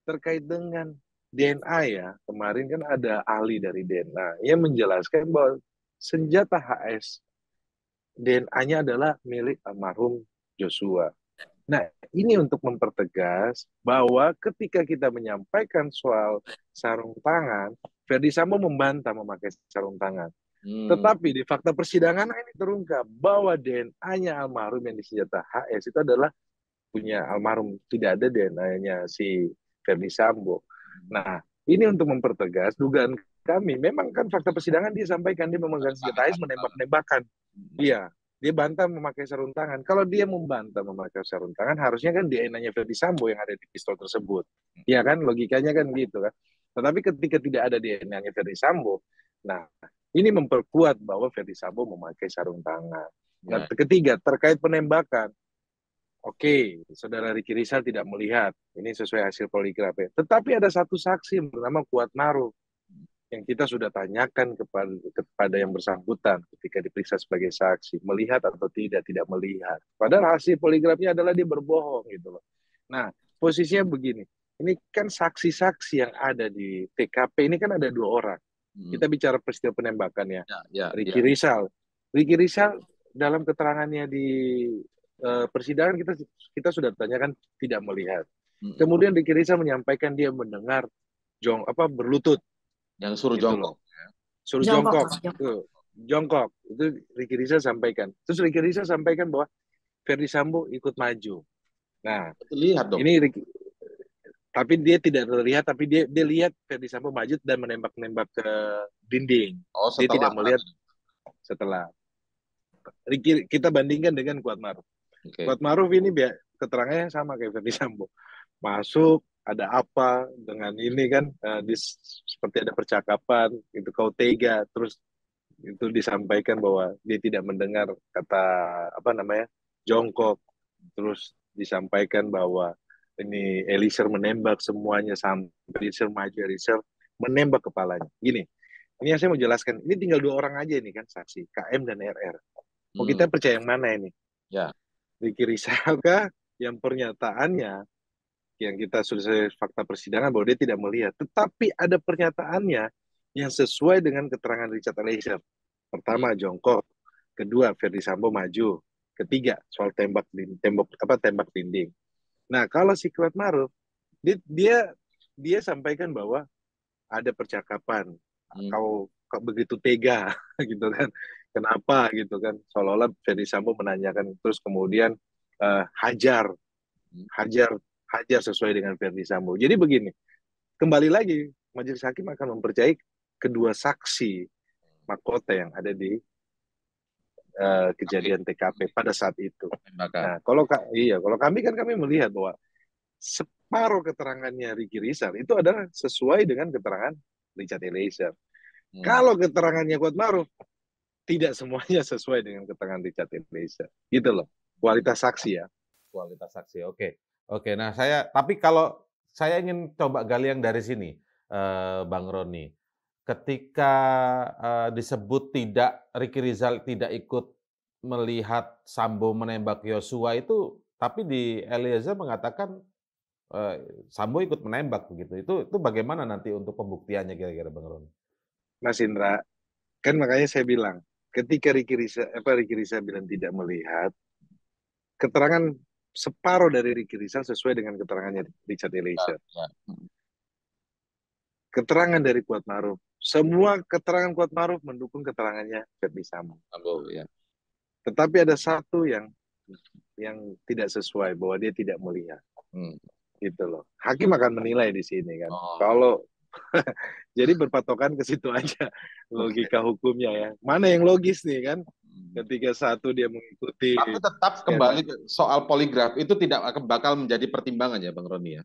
terkait dengan DNA ya, kemarin kan ada ahli dari DNA yang menjelaskan bahwa senjata HS DNA-nya adalah milik almarhum Joshua. Nah, ini untuk mempertegas bahwa ketika kita menyampaikan soal sarung tangan, Verdi Sambo membantah memakai sarung tangan. Tetapi di fakta persidangan ini terungkap bahwa DNA-nya almarhum yang disenjata HS itu adalah punya almarhum, tidak ada DNA-nya si Verdi Sambo. Nah, ini untuk mempertegas dugaan kami. Memang kan fakta persidangan dia sampaikan dia memegang senjata HS menembak-nembakan. Iya, dia bantah memakai sarung tangan. Kalau dia membantah memakai sarung tangan, harusnya kan DNA-nya Verdi Sambo yang ada di pistol tersebut. Iya kan, logikanya kan gitu kan. Tetapi ketika tidak ada DNA-nya Ferdi Sambo, nah ini memperkuat bahwa Ferdi Sambo memakai sarung tangan. Nah, ketiga, terkait penembakan. Oke, saudara Ricky Rizal tidak melihat. Ini sesuai hasil poligraf. Tetapi ada satu saksi yang bernama Kuat Maruf yang kita sudah tanyakan kepada yang bersangkutan ketika diperiksa sebagai saksi, melihat atau tidak melihat. Padahal hasil poligrafnya adalah dia berbohong gitu loh. Nah, posisinya begini. Ini kan saksi-saksi yang ada di TKP ini kan ada 2 orang. Kita bicara peristiwa penembakan ya. Ricky Rizal. Ricky Rizal dalam keterangannya di persidangan kita sudah tanyakan tidak melihat. Kemudian Ricky Rizal menyampaikan dia mendengar berlutut. Yang suruh gitu jongkok. Suruh jongkok. Jongkok. Itu Ricky Rizal sampaikan. Terus Ricky Rizal sampaikan bahwa Ferdi Sambo ikut maju. Nah, lihat dong. Ini Ricky, tapi dia tidak terlihat, tapi dia lihat Ferdi Sambo maju dan menembak-nembak ke dinding. Dia tidak melihat setelah. Ricky, kita bandingkan dengan Kuat Maruf. Kuat Maruf ini keterangannya sama kayak Ferdi Sambo. Masuk, ada apa dengan ini kan, seperti ada percakapan, itu kau tega, terus itu disampaikan bahwa dia tidak mendengar kata jongkok, terus disampaikan bahwa ini Eliezer menembak semuanya sampai Eliezer maju, Eliezer menembak kepalanya. Gini, ini yang saya mau jelaskan, ini tinggal 2 orang aja ini kan saksi, KM dan RR. Mau kita percaya yang mana ini? Ya. Ricky Rizal kah yang pernyataannya yang kita sudah fakta persidangan bahwa dia tidak melihat, tetapi ada pernyataannya yang sesuai dengan keterangan Richard Eliezer. Pertama jongkok, kedua Ferdi Sambo maju, ketiga soal tembak dinding. Nah, kalau si Kuat Maruf dia sampaikan bahwa ada percakapan, kau begitu tega gitu kan. Kenapa gitu kan? Seolah-olah Ferdi Sambo menanyakan, terus kemudian hajar sesuai dengan Ferdi Sambo. Jadi begini, kembali lagi majelis hakim akan mempercayai kedua saksi mahkota yang ada di kejadian TKP pada saat itu. Nah, kalau kami melihat bahwa separuh keterangannya Ricky Rizal itu adalah sesuai dengan keterangan Richard Eliezer. Kalau keterangannya Kuat Maruf, tidak semuanya sesuai dengan keterangan Richard Eliezer. Gitu loh, kualitas saksi ya. Kualitas saksi, oke. Nah, tapi kalau saya ingin coba gali yang dari sini, Bang Roni. Ketika disebut Ricky Rizal tidak ikut melihat Sambo menembak Yosua itu, tapi di Eliezer mengatakan Sambo ikut menembak begitu. Itu bagaimana nanti untuk pembuktiannya kira-kira, Bang Roni? Mas Indra, kan makanya saya bilang, ketika Ricky Rizal bilang tidak melihat, keterangan separuh dari Ricky Rizal sesuai dengan keterangannya Richard Eliezer. Keterangan dari Kuat Maruf, semua keterangan Kuat Maruf mendukung keterangannya Ferdi Sambo. Tetapi ada satu yang tidak sesuai, bahwa dia tidak melihat. Gitu loh. Hakim akan menilai di sini kan. Kalau jadi berpatokan ke situ aja logika hukumnya ya. Mana yang logis nih kan? Ketika satu dia mengikuti. Tapi tetap kembali ke soal poligraf itu tidak akan bakal menjadi pertimbangan ya, Bang Roni ya.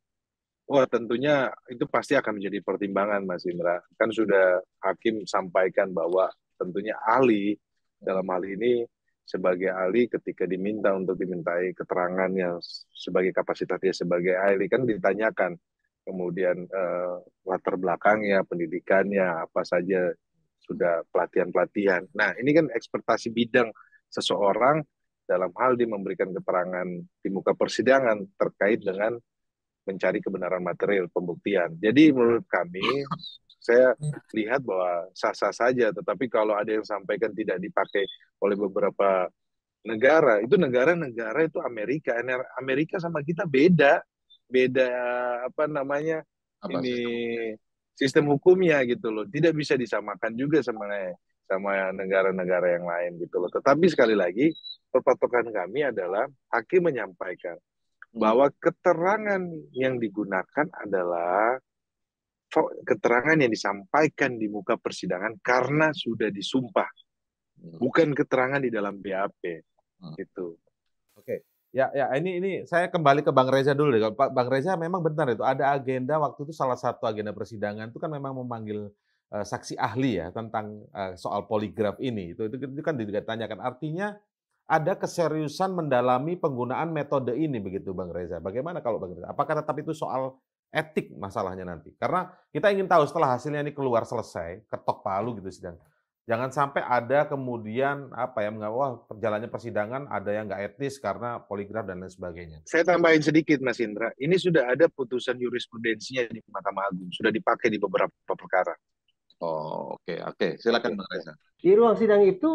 Wah, tentunya itu pasti akan menjadi pertimbangan, Mas Indra. Kan sudah hakim sampaikan bahwa tentunya ahli dalam hal ini sebagai ahli ketika dimintai keterangannya sebagai kapasitasnya sebagai ahli kan ditanyakan kemudian latar belakangnya, pendidikannya, apa saja sudah pelatihan-pelatihan. Nah, ini kan ekspertasi bidang seseorang dalam hal dia memberikan keterangan di muka persidangan terkait dengan mencari kebenaran material pembuktian. Jadi menurut kami, saya lihat bahwa sah-sah saja, tetapi kalau ada yang sampaikan tidak dipakai oleh beberapa negara, itu negara-negara itu Amerika sama kita beda sistem hukumnya gitu loh, tidak bisa disamakan juga sama negara-negara yang lain gitu loh. Tetapi sekali lagi perpatokan kami adalah hakim menyampaikan bahwa keterangan yang digunakan adalah keterangan yang disampaikan di muka persidangan karena sudah disumpah, bukan keterangan di dalam BAP. Gitu. Oke. Ya, ini saya kembali ke Bang Reza dulu deh. Pak Bang Reza memang benar itu ada agenda waktu itu salah satu agenda persidangan itu kan memang memanggil saksi ahli ya tentang soal poligraf ini. Itu kan ditanyakan. Artinya ada keseriusan mendalami penggunaan metode ini begitu Bang Reza. Bagaimana kalau Bang Reza? Apakah tetap itu soal etik masalahnya nanti? Karena kita ingin tahu setelah hasilnya ini keluar selesai, ketok palu gitu sidang. Jangan sampai ada kemudian apa ya, wah jalannya persidangan ada yang nggak etis karena poligraf dan lain sebagainya. Saya tambahin sedikit Mas Indra, ini sudah ada putusan jurisprudensinya di Mahkamah Agung, sudah dipakai di beberapa perkara. Oh, oke. Silakan Bang Reza. Di ruang sidang itu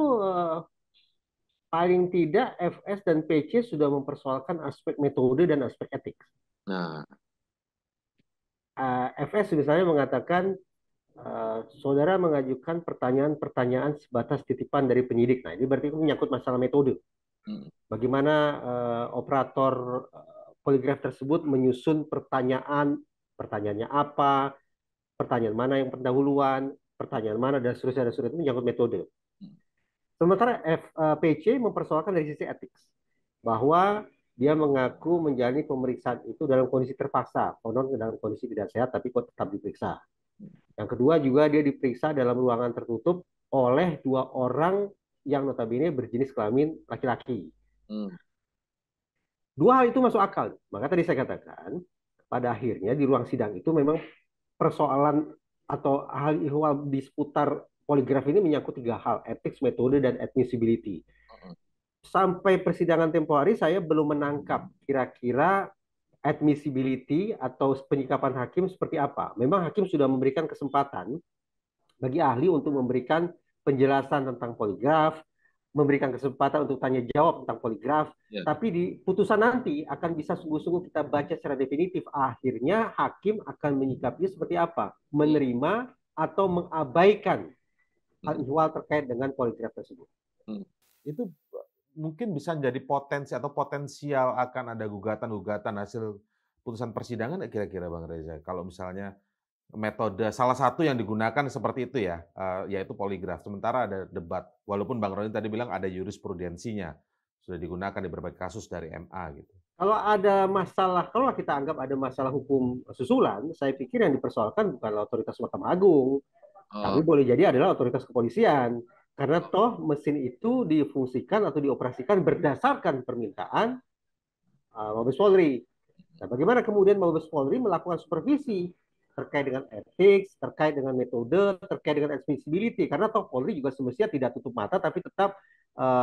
paling tidak FS dan PC sudah mempersoalkan aspek metode dan aspek etik. Nah, FS misalnya mengatakan saudara mengajukan pertanyaan-pertanyaan sebatas titipan dari penyidik. Nah, ini berarti menyangkut masalah metode. Bagaimana operator poligraf tersebut menyusun pertanyaannya apa, pertanyaan mana yang pendahuluan, pertanyaan mana dan seterusnya itu menyangkut metode. Sementara PC mempersoalkan dari sisi etik bahwa dia mengaku menjalani pemeriksaan itu dalam kondisi terpaksa, konon dalam kondisi tidak sehat tapi kok tetap diperiksa. Yang kedua juga dia diperiksa dalam ruangan tertutup oleh 2 orang yang notabene berjenis kelamin laki-laki. 2 hal itu masuk akal. Maka tadi saya katakan pada akhirnya di ruang sidang itu memang persoalan atau hal ihwal di seputar poligraf ini menyangkut 3 hal, etik, metode, dan admissibility. Sampai persidangan tempo hari saya belum menangkap kira-kira admissibility atau penyikapan hakim seperti apa. Memang hakim sudah memberikan kesempatan bagi ahli untuk memberikan penjelasan tentang poligraf, memberikan kesempatan untuk tanya jawab tentang poligraf, tapi di putusan nanti akan bisa sungguh-sungguh kita baca secara definitif. Akhirnya hakim akan menyikapinya seperti apa, menerima atau mengabaikan hal ihwal terkait dengan poligraf tersebut. Itu mungkin bisa menjadi potensi atau potensial akan ada gugatan-gugatan hasil putusan persidangan kira-kira Bang Reza. Kalau misalnya metode salah satu yang digunakan seperti itu ya, yaitu poligraf. Sementara ada debat, walaupun Bang Roni tadi bilang ada jurisprudensinya sudah digunakan di berbagai kasus dari MA gitu. Kalau ada masalah, kalau kita anggap ada masalah hukum susulan, saya pikir yang dipersoalkan bukan otoritas Mahkamah Agung, tapi boleh jadi adalah otoritas kepolisian. Karena toh mesin itu difungsikan atau dioperasikan berdasarkan permintaan Mabes Polri. Nah, bagaimana kemudian Mabes Polri melakukan supervisi terkait dengan etik, terkait dengan metode, terkait dengan admissibility. Karena toh Polri juga semestinya tidak tutup mata, tapi tetap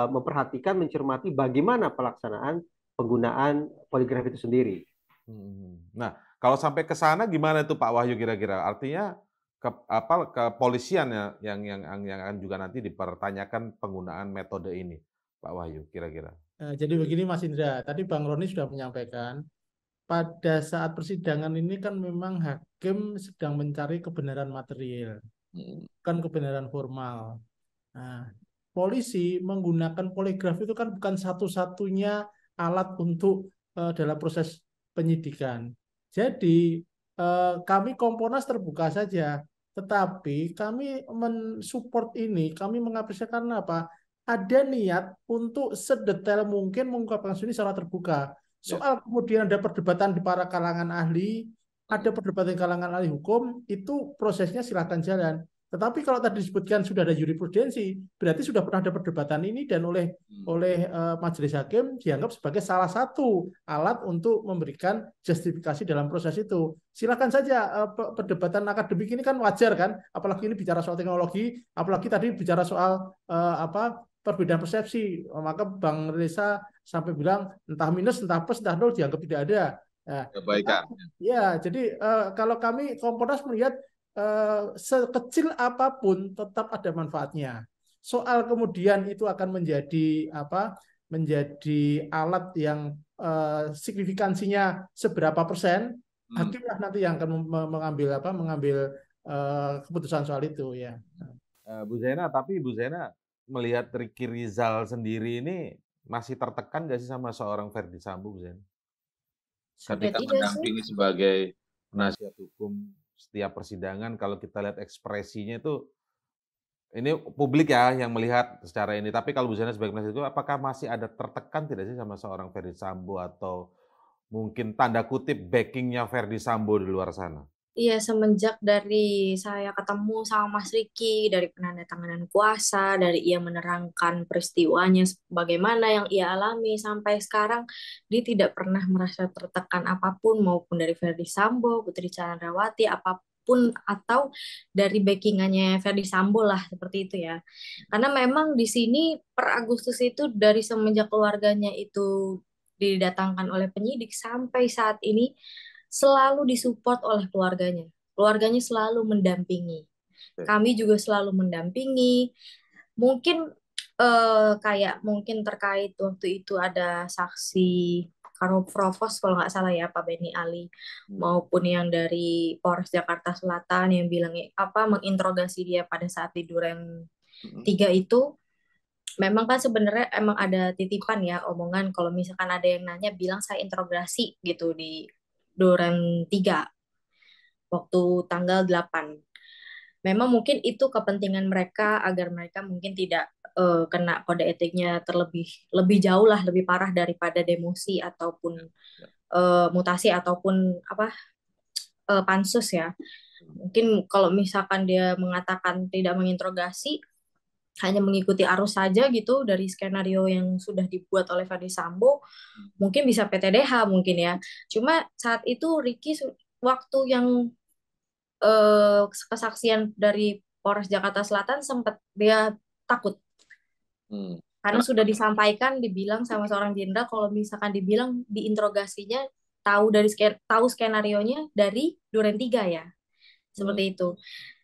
memperhatikan, mencermati bagaimana pelaksanaan penggunaan poligraf itu sendiri. Nah, kalau sampai ke sana gimana itu Pak Wahyu kira-kira? Artinya kepolisian yang akan juga nanti dipertanyakan penggunaan metode ini, Pak Wahyu kira-kira. Jadi begini Mas Indra, tadi Bang Roni sudah menyampaikan pada saat persidangan ini kan memang hakim sedang mencari kebenaran material, bukan kebenaran formal. Nah, polisi menggunakan poligraf itu kan bukan satu-satunya alat untuk dalam proses penyidikan. Jadi kami Komponas terbuka saja. Tetapi kami mensupport ini, kami mengapresiasi karena apa? Ada niat untuk sedetail mungkin mengungkapkan ini secara terbuka. Soal kemudian ada perdebatan di para kalangan ahli, ada perdebatan di kalangan ahli hukum, itu prosesnya silakan jalan. Tetapi kalau tadi disebutkan sudah ada jurisprudensi, berarti sudah pernah ada perdebatan ini dan oleh majelis hakim dianggap sebagai salah satu alat untuk memberikan justifikasi dalam proses itu. Silakan saja perdebatan akademik ini kan wajar kan, apalagi ini bicara soal teknologi, apalagi tadi bicara soal perbedaan persepsi. Maka Bang Reza sampai bilang entah minus, entah plus, entah nol dianggap tidak ada. Nah, kebaikan. Ya, jadi kalau kami Komponas melihat sekecil apapun tetap ada manfaatnya. Soal kemudian itu akan menjadi menjadi alat yang signifikansinya seberapa persen, hakimlah nanti yang akan mengambil keputusan soal itu ya. Bu Zaina, tapi Bu Zaina melihat Ricky Rizal sendiri ini masih tertekan nggak sih sama seorang Verdi Sambo, Bu Zaina? Ketika mendampingi sebagai penasihat hukum setiap persidangan, kalau kita lihat ekspresinya itu ini publik ya yang melihat secara ini. Tapi kalau Bu Zena sebagai penasihat hukum, apakah masih ada tertekan tidak sih sama seorang Ferdi Sambo atau mungkin tanda kutip backingnya Ferdi Sambo di luar sana? Iya, semenjak dari saya ketemu sama Mas Riki, dari penandatanganan kuasa, dari ia menerangkan peristiwanya bagaimana yang ia alami sampai sekarang, dia tidak pernah merasa tertekan apapun, maupun dari Ferdi Sambo, Putri Chandrawati, apapun, atau dari backingannya Ferdi Sambo lah, seperti itu ya. Karena memang di sini per Agustus itu dari semenjak keluarganya itu didatangkan oleh penyidik sampai saat ini selalu disupport oleh keluarganya. Keluarganya selalu mendampingi. Kami juga selalu mendampingi. Mungkin kayak mungkin terkait waktu itu ada saksi Karo Provos kalau nggak salah ya Pak Beni Ali maupun yang dari Polres Jakarta Selatan yang bilang menginterogasi dia pada saat di Duren 3 itu memang kan sebenarnya emang ada titipan ya omongan kalau misalkan ada yang nanya bilang saya interogasi gitu di Duren 3 waktu tanggal 8. Memang mungkin itu kepentingan mereka agar mereka mungkin tidak kena kode etiknya lebih jauh lah, lebih parah daripada demosi ataupun mutasi ataupun pansus ya. Mungkin kalau misalkan dia mengatakan tidak menginterogasi, hanya mengikuti arus saja gitu dari skenario yang sudah dibuat oleh Ferdi Sambo, mungkin bisa PTDH mungkin ya. Cuma saat itu Ricky waktu yang kesaksian dari Polres Jakarta Selatan sempat dia takut. Karena sudah disampaikan, dibilang sama seorang jenderal kalau misalkan dibilang diinterogasinya tahu skenarionya dari Duren 3 ya. Seperti itu.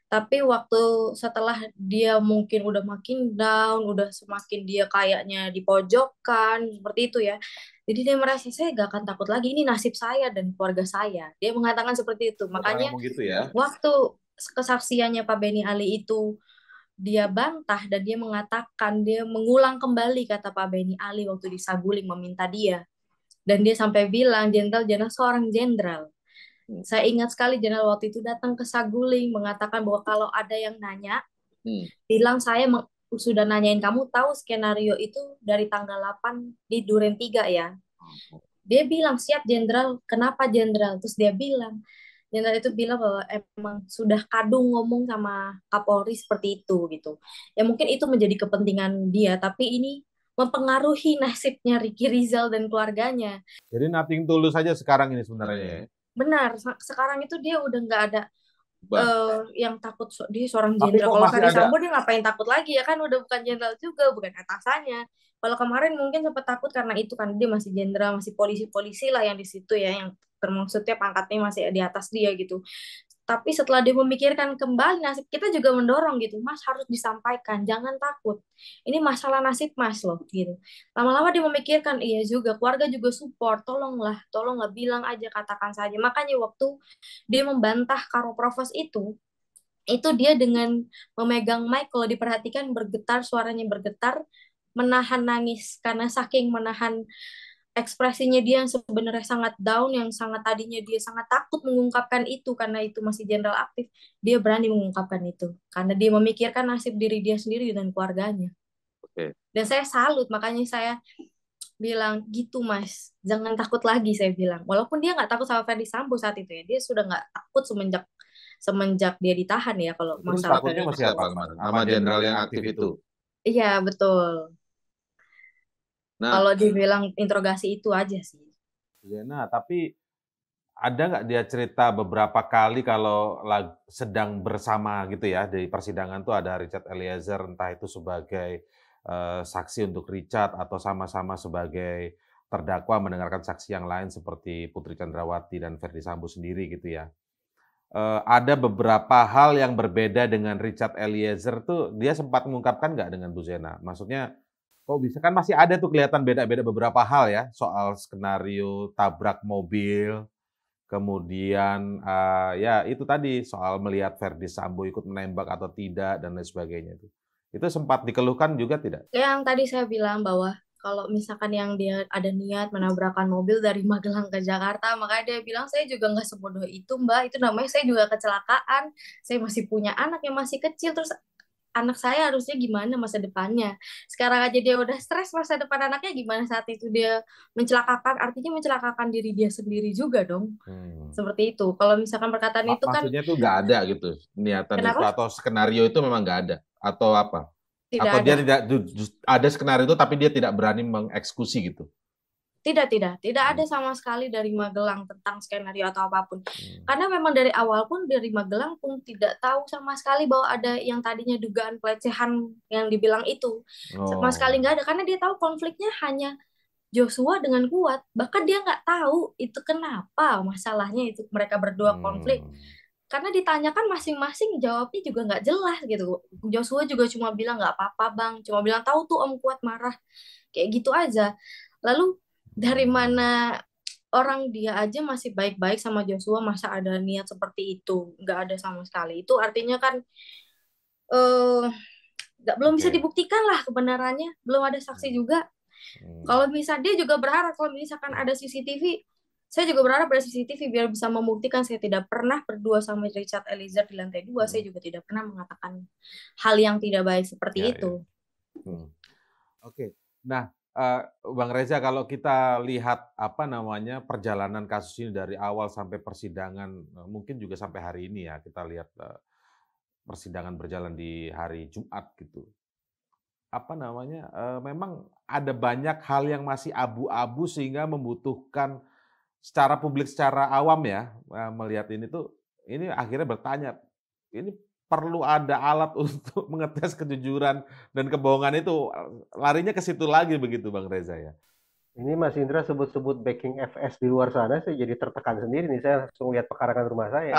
Tapi waktu setelah dia mungkin udah makin down, udah semakin dia kayaknya dipojokkan, seperti itu ya. Jadi dia merasa, saya gak akan takut lagi, ini nasib saya dan keluarga saya. Dia mengatakan seperti itu. Makanya gitu ya. waktu kesaksiannya Pak Beni Ali itu, dia bantah dan dia mengatakan, dia mengulang kembali kata Pak Beni Ali waktu di Saguling meminta dia. Dan dia sampai bilang, jenderal seorang jenderal. Saya ingat sekali jenderal waktu itu datang ke Saguling mengatakan bahwa kalau ada yang nanya, bilang saya sudah nanyain kamu tahu skenario itu dari tanggal 8 di Duren 3 ya. Dia bilang siap jenderal, kenapa jenderal? Terus dia bilang, jenderal itu bilang bahwa emang sudah kadung ngomong sama Kapolri seperti itu gitu. Ya mungkin itu menjadi kepentingan dia, tapi ini mempengaruhi nasibnya Ricky Rizal dan keluarganya. Jadi nothing tulus saja sekarang ini sebenarnya ya. Benar, sekarang itu dia udah nggak ada yang takut dia seorang jenderal. Kalau Ferdi Sambo dia ngapain takut lagi ya kan udah bukan jenderal juga, bukan atasannya. Kalau kemarin mungkin sempat takut karena itu kan dia masih jenderal, masih polisi lah yang di situ ya, yang termaksudnya pangkatnya masih di atas dia gitu. Tapi setelah dia memikirkan kembali nasib, kita juga mendorong gitu, Mas harus disampaikan, jangan takut. Ini masalah nasib Mas loh gitu. Lama-lama dia memikirkan, iya juga, keluarga juga support, tolonglah bilang aja, katakan saja. Makanya waktu dia membantah Karo Provos itu dia dengan memegang mic, kalau diperhatikan bergetar, suaranya bergetar, menahan nangis, karena saking menahan ekspresinya dia yang sebenarnya sangat down, yang sangat tadinya dia sangat takut mengungkapkan itu karena itu masih jenderal aktif, dia berani mengungkapkan itu karena dia memikirkan nasib diri dia sendiri dan keluarganya. Dan saya salut, makanya saya bilang gitu Mas, jangan takut lagi, saya bilang. Walaupun dia nggak takut sama Ferdi Sambo saat itu ya, dia sudah nggak takut semenjak dia ditahan ya. Kalau masalah takutnya masih apa sama jenderal yang aktif itu. Iya betul. Nah, kalau dibilang interogasi itu aja sih. Nah, tapi ada nggak dia cerita beberapa kali kalau sedang bersama gitu ya di persidangan tuh ada Richard Eliezer, entah itu sebagai saksi untuk Richard atau sama-sama sebagai terdakwa mendengarkan saksi yang lain seperti Putri Chandrawati dan Ferdi Sambo sendiri gitu ya. Ada beberapa hal yang berbeda dengan Richard Eliezer tuh, dia sempat mengungkapkan nggak dengan Bu Zena? Maksudnya kok bisa, kan masih ada tuh kelihatan beda-beda beberapa hal ya, soal skenario tabrak mobil, kemudian ya itu tadi soal melihat Ferdi Sambo ikut menembak atau tidak dan lain sebagainya itu. Itu sempat dikeluhkan juga tidak? Yang tadi saya bilang bahwa kalau misalkan yang dia ada niat menabrakkan mobil dari Magelang ke Jakarta, makanya dia bilang saya juga nggak sebodoh itu Mbak, itu namanya saya juga kecelakaan, saya masih punya anak yang masih kecil, terus anak saya harusnya gimana masa depannya. Sekarang aja dia udah stres, masa depan anaknya gimana saat itu dia mencelakakan, artinya mencelakakan diri dia sendiri juga dong. Seperti itu. Kalau misalkan perkataan itu kan, Maksudnya tuh nggak ada gitu niatan itu kenapa? atau skenario itu memang nggak ada atau apa? Tidak Atau dia ada. tidak ada skenario itu tapi dia tidak berani mengeksekusi gitu. Tidak ada sama sekali dari Magelang tentang skenario atau apapun. Karena memang dari awal pun dari Magelang pun tidak tahu sama sekali bahwa ada yang tadinya dugaan pelecehan yang dibilang itu. Sama sekali nggak ada, karena dia tahu konfliknya hanya Joshua dengan Kuat. Bahkan dia nggak tahu itu kenapa masalahnya itu mereka berdua konflik. Karena ditanyakan masing-masing jawabnya juga nggak jelas gitu. Joshua juga cuma bilang nggak apa-apa bang, cuma bilang tahu tuh Om Kuat marah, kayak gitu aja. Lalu dari mana orang dia aja masih baik-baik sama Joshua, masa ada niat seperti itu? Nggak ada sama sekali. Itu artinya kan belum bisa dibuktikan lah kebenarannya, belum ada saksi juga. Kalau misalnya dia juga berharap kalau misalkan ada CCTV, saya juga berharap ada CCTV biar bisa membuktikan saya tidak pernah berdua sama Richard Eliezer di lantai 2. Saya juga tidak pernah mengatakan hal yang tidak baik seperti itu. Oke. Nah, Bang Reza, kalau kita lihat perjalanan kasus ini dari awal sampai persidangan, mungkin juga sampai hari ini ya, kita lihat persidangan berjalan di hari Jumat gitu. Memang ada banyak hal yang masih abu-abu sehingga membutuhkan secara publik, secara awam ya, melihat ini akhirnya bertanya, ini perlu ada alat untuk mengetes kejujuran dan kebohongan itu, larinya ke situ lagi begitu Bang Reza ya. Ini Mas Indra sebut-sebut backing FS di luar sana, saya jadi tertekan sendiri nih. Saya langsung lihat pekarangan rumah saya.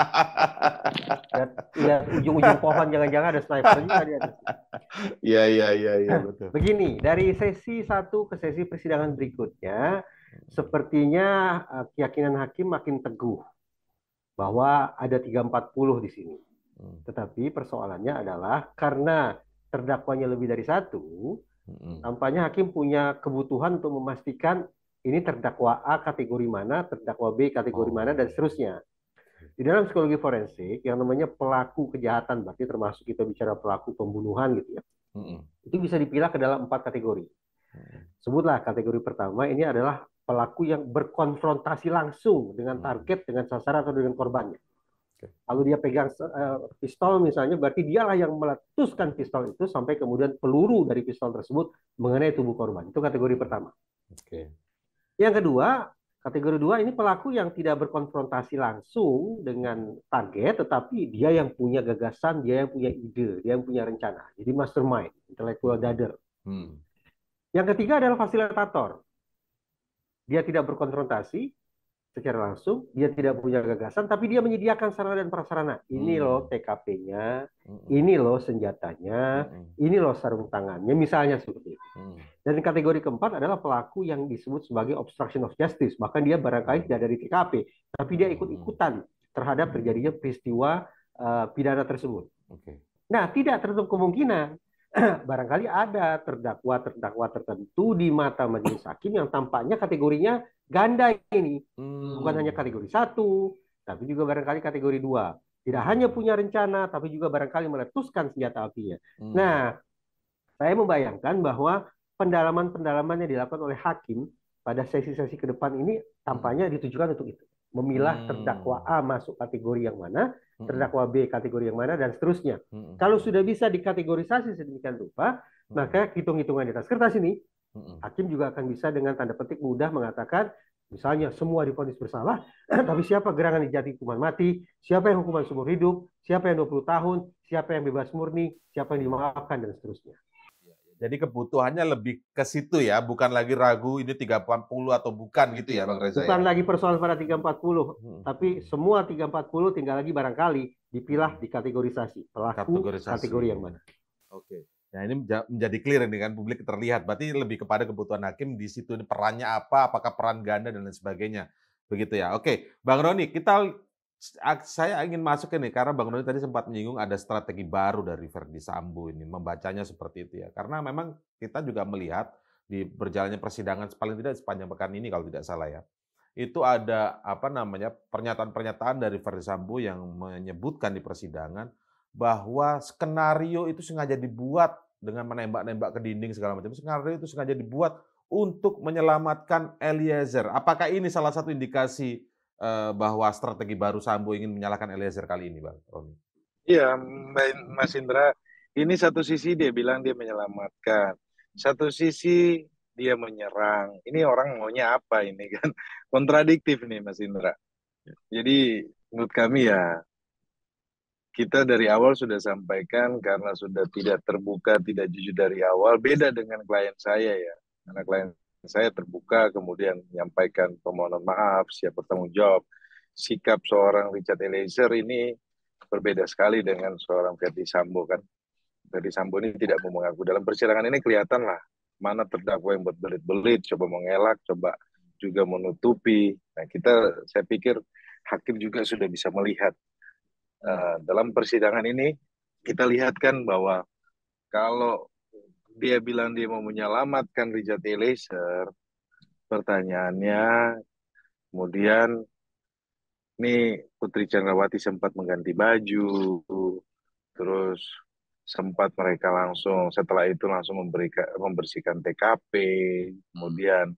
Lihat ujung-ujung pohon, jangan-jangan ada sniper juga di atas. Iya, betul. Begini, dari sesi 1 ke sesi persidangan berikutnya, sepertinya keyakinan hakim makin teguh bahwa ada 340 di sini. Tetapi persoalannya adalah karena terdakwanya lebih dari 1, tampaknya hakim punya kebutuhan untuk memastikan ini terdakwa A kategori mana, terdakwa B kategori mana, dan seterusnya. Di dalam psikologi forensik, yang namanya pelaku kejahatan, berarti termasuk kita bicara pelaku pembunuhan gitu ya, itu bisa dipilah ke dalam 4 kategori. Sebutlah kategori pertama, ini adalah pelaku yang berkonfrontasi langsung dengan target, dengan sasaran atau dengan korbannya. Kalau dia pegang pistol misalnya, berarti dialah yang meletuskan pistol itu sampai kemudian peluru dari pistol tersebut mengenai tubuh korban. Itu kategori pertama. Yang kedua, kategori 2 ini pelaku yang tidak berkonfrontasi langsung dengan target, tetapi dia yang punya gagasan, dia yang punya ide, dia yang punya rencana. Jadi mastermind, intellectual dader. Yang ketiga adalah fasilitator. Dia tidak berkonfrontasi secara langsung, dia tidak punya gagasan, tapi dia menyediakan sarana dan prasarana. Ini loh TKP-nya, ini loh senjatanya, ini loh sarung tangannya, misalnya seperti itu. Dan kategori keempat adalah pelaku yang disebut sebagai obstruction of justice. Bahkan dia barangkali tidak dari TKP, tapi dia ikut-ikutan terhadap terjadinya peristiwa pidana tersebut. Nah, tidak tertutup kemungkinan barangkali ada terdakwa tertentu di mata majelis hakim yang tampaknya kategorinya ganda ini. Bukan hanya kategori 1, tapi juga barangkali kategori 2. Tidak hanya punya rencana, tapi juga barangkali meletuskan senjata apinya. Nah, saya membayangkan bahwa pendalaman-pendalaman yang dilakukan oleh hakim pada sesi-sesi ke depan ini tampaknya ditujukan untuk itu. Memilah terdakwa A masuk kategori yang mana, terdakwa B kategori yang mana, dan seterusnya. Kalau sudah bisa dikategorisasi sedemikian rupa, maka hitung-hitungan di atas kertas ini, hakim juga akan bisa dengan tanda petik mudah mengatakan, misalnya semua divonis bersalah, tapi siapa gerangan dijatuhi hukuman mati, siapa yang hukuman seumur hidup, siapa yang 20 tahun, siapa yang bebas murni, siapa yang dimaafkan, dan seterusnya. Jadi kebutuhannya lebih ke situ ya, bukan lagi ragu ini 340 atau bukan gitu ya Bang Reza. Bukan lagi persoalan pada 340, tapi semua 340 tinggal lagi barangkali dipilah, dikategorisasi. Pelaku kategori yang mana. Oke. Nah ini menjadi clear ini kan, publik terlihat. Berarti lebih kepada kebutuhan hakim di situ, ini perannya apa, apakah peran ganda dan lain sebagainya. Begitu ya. Oke, Bang Roni, saya ingin masuk ini karena Bang Roni tadi sempat menyinggung ada strategi baru dari Verdi Sambo ini, membacanya seperti itu ya. Karena memang kita juga melihat di berjalannya persidangan paling tidak sepanjang pekan ini kalau tidak salah ya. Itu ada pernyataan-pernyataan dari Verdi Sambo yang menyebutkan di persidangan bahwa skenario itu sengaja dibuat dengan menembak-nembak ke dinding segala macam. Skenario itu sengaja dibuat untuk menyelamatkan Eliezer. Apakah ini salah satu indikasi bahwa strategi baru Sambo ingin menyalahkan Eliezer kali ini, Bang Roni? Iya, Mas Indra, ini satu sisi dia bilang dia menyelamatkan, satu sisi dia menyerang. Ini orang maunya apa ini kan? Kontradiktif nih Mas Indra. Jadi menurut kami ya, kita dari awal sudah sampaikan karena sudah tidak terbuka, tidak jujur dari awal. Beda dengan klien saya ya. Karena klien saya terbuka, kemudian menyampaikan permohonan maaf, siap bertanggung jawab. Sikap seorang Richard Eliezer ini berbeda sekali dengan seorang Ferdy Sambo kan. Ferdy Sambo ini tidak mau mengaku. Dalam persidangan ini kelihatan lah mana terdakwa yang berbelit-belit, coba mengelak, coba juga menutupi. Nah saya pikir hakim juga sudah bisa melihat. Dalam persidangan ini kita lihat kan bahwa kalau dia bilang dia mau menyelamatkan Richard Eliezer, pertanyaannya kemudian nih Putri Chandrawati sempat mengganti baju, terus sempat mereka langsung setelah itu langsung membersihkan TKP, kemudian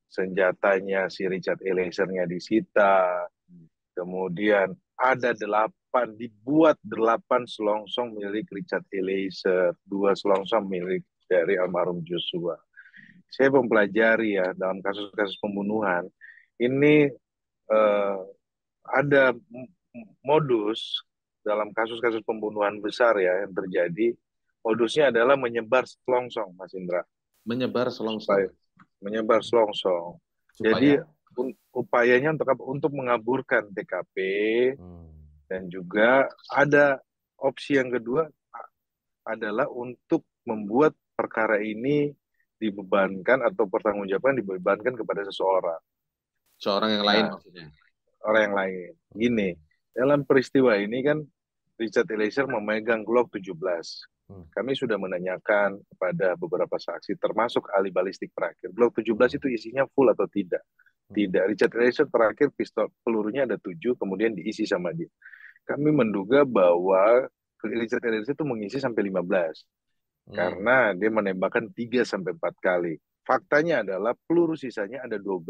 senjatanya si Richard Eliezer-nya disita, kemudian dibuat 8 selongsong milik Richard Eliezer, 2 selongsong milik dari almarhum Joshua. Saya mempelajari ya dalam kasus-kasus pembunuhan ini ada modus dalam kasus-kasus pembunuhan besar ya yang terjadi. Modusnya adalah menyebar selongsong, Mas Indra. Menyebar selongsong. Menyebar selongsong. Jadi upayanya untuk mengaburkan TKP dan juga ada opsi yang kedua adalah untuk membuat perkara ini dibebankan atau pertanggungjawaban dibebankan kepada seseorang. Seorang yang lain maksudnya. Orang yang lain. Gini, dalam peristiwa ini kan Richard Eliezer memegang Glock 17. Kami sudah menanyakan kepada beberapa saksi, termasuk ahli balistik terakhir. Glock 17 itu isinya full atau tidak? Tidak. Richard Eliezer terakhir pelurunya ada 7, kemudian diisi sama dia. Kami menduga bahwa Richard Eliezer itu mengisi sampai 15. Karena dia menembakkan 3-4 kali. Faktanya adalah peluru sisanya ada 12.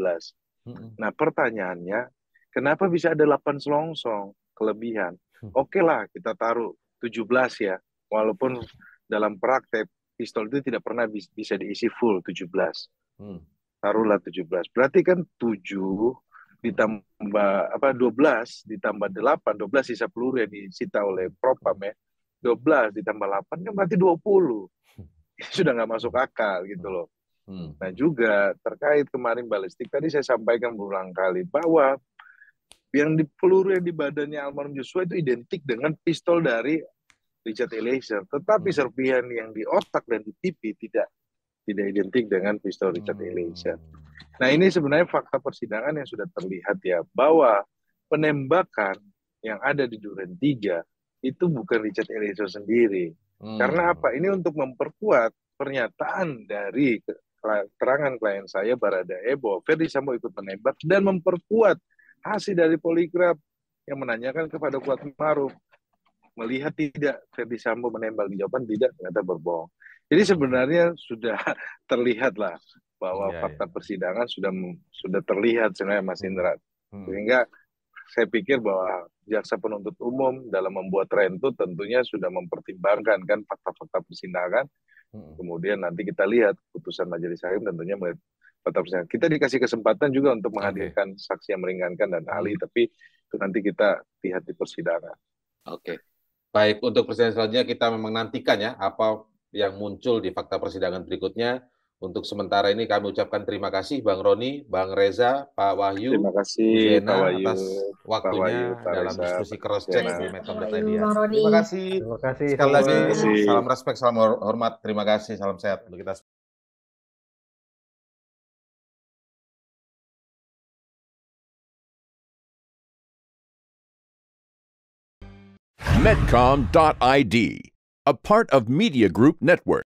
Nah pertanyaannya, kenapa bisa ada 8 selongsong kelebihan? Oke lah, kita taruh 17 ya. Walaupun dalam praktek pistol itu tidak pernah bisa diisi full 17. Taruhlah 17. Berarti kan 7 ditambah 12 ditambah 8, 12 sisa peluru yang disita oleh Propam ya. 12 ditambah 8 kan berarti 20. Sudah nggak masuk akal gitu loh. Nah juga terkait kemarin balistik tadi saya sampaikan berulang kali bahwa peluru yang di badannya almarhum Joshua itu identik dengan pistol dari Richard Eliezer, tetapi serpihan yang di otak dan di pipi tidak identik dengan pistol Richard Eliezer. Nah ini sebenarnya fakta persidangan yang sudah terlihat ya, bahwa penembakan yang ada di Duren 3 itu bukan Richard Eliezer sendiri. Karena apa? Ini untuk memperkuat pernyataan dari keterangan klien saya Baradae bahwa Ferdy Sambo ikut menembak dan memperkuat hasil dari poligraf yang menanyakan kepada Kuatmaruf, melihat tidak Ferdy Sambo menembak, jawaban tidak, ternyata berbohong. Jadi sebenarnya sudah terlihat lah bahwa fakta persidangan sudah terlihat sebenarnya Mas Indra. Sehingga saya pikir bahwa jaksa penuntut umum dalam membuat rentut tentunya sudah mempertimbangkan kan fakta-fakta persidangan. Kemudian nanti kita lihat putusan majelis hakim tentunya fakta persidangan. Kita dikasih kesempatan juga untuk menghadirkan saksi yang meringankan dan ahli, tapi itu nanti kita lihat di persidangan. Oke. Baik, untuk persidangan selanjutnya kita memang nantikan ya apa yang muncul di fakta persidangan berikutnya. Untuk sementara ini kami ucapkan terima kasih Bang Roni, Bang Reza, Pak Wahyu, terima kasih Zena, Pak Wahyu, atas waktunya dalam Reza, diskusi crosscheck di Medcom.id. Terima kasih. Sekali lagi, salam respek, salam hormat, terima kasih, salam sehat untuk kita. Medcom.id, a part of Media Group Network.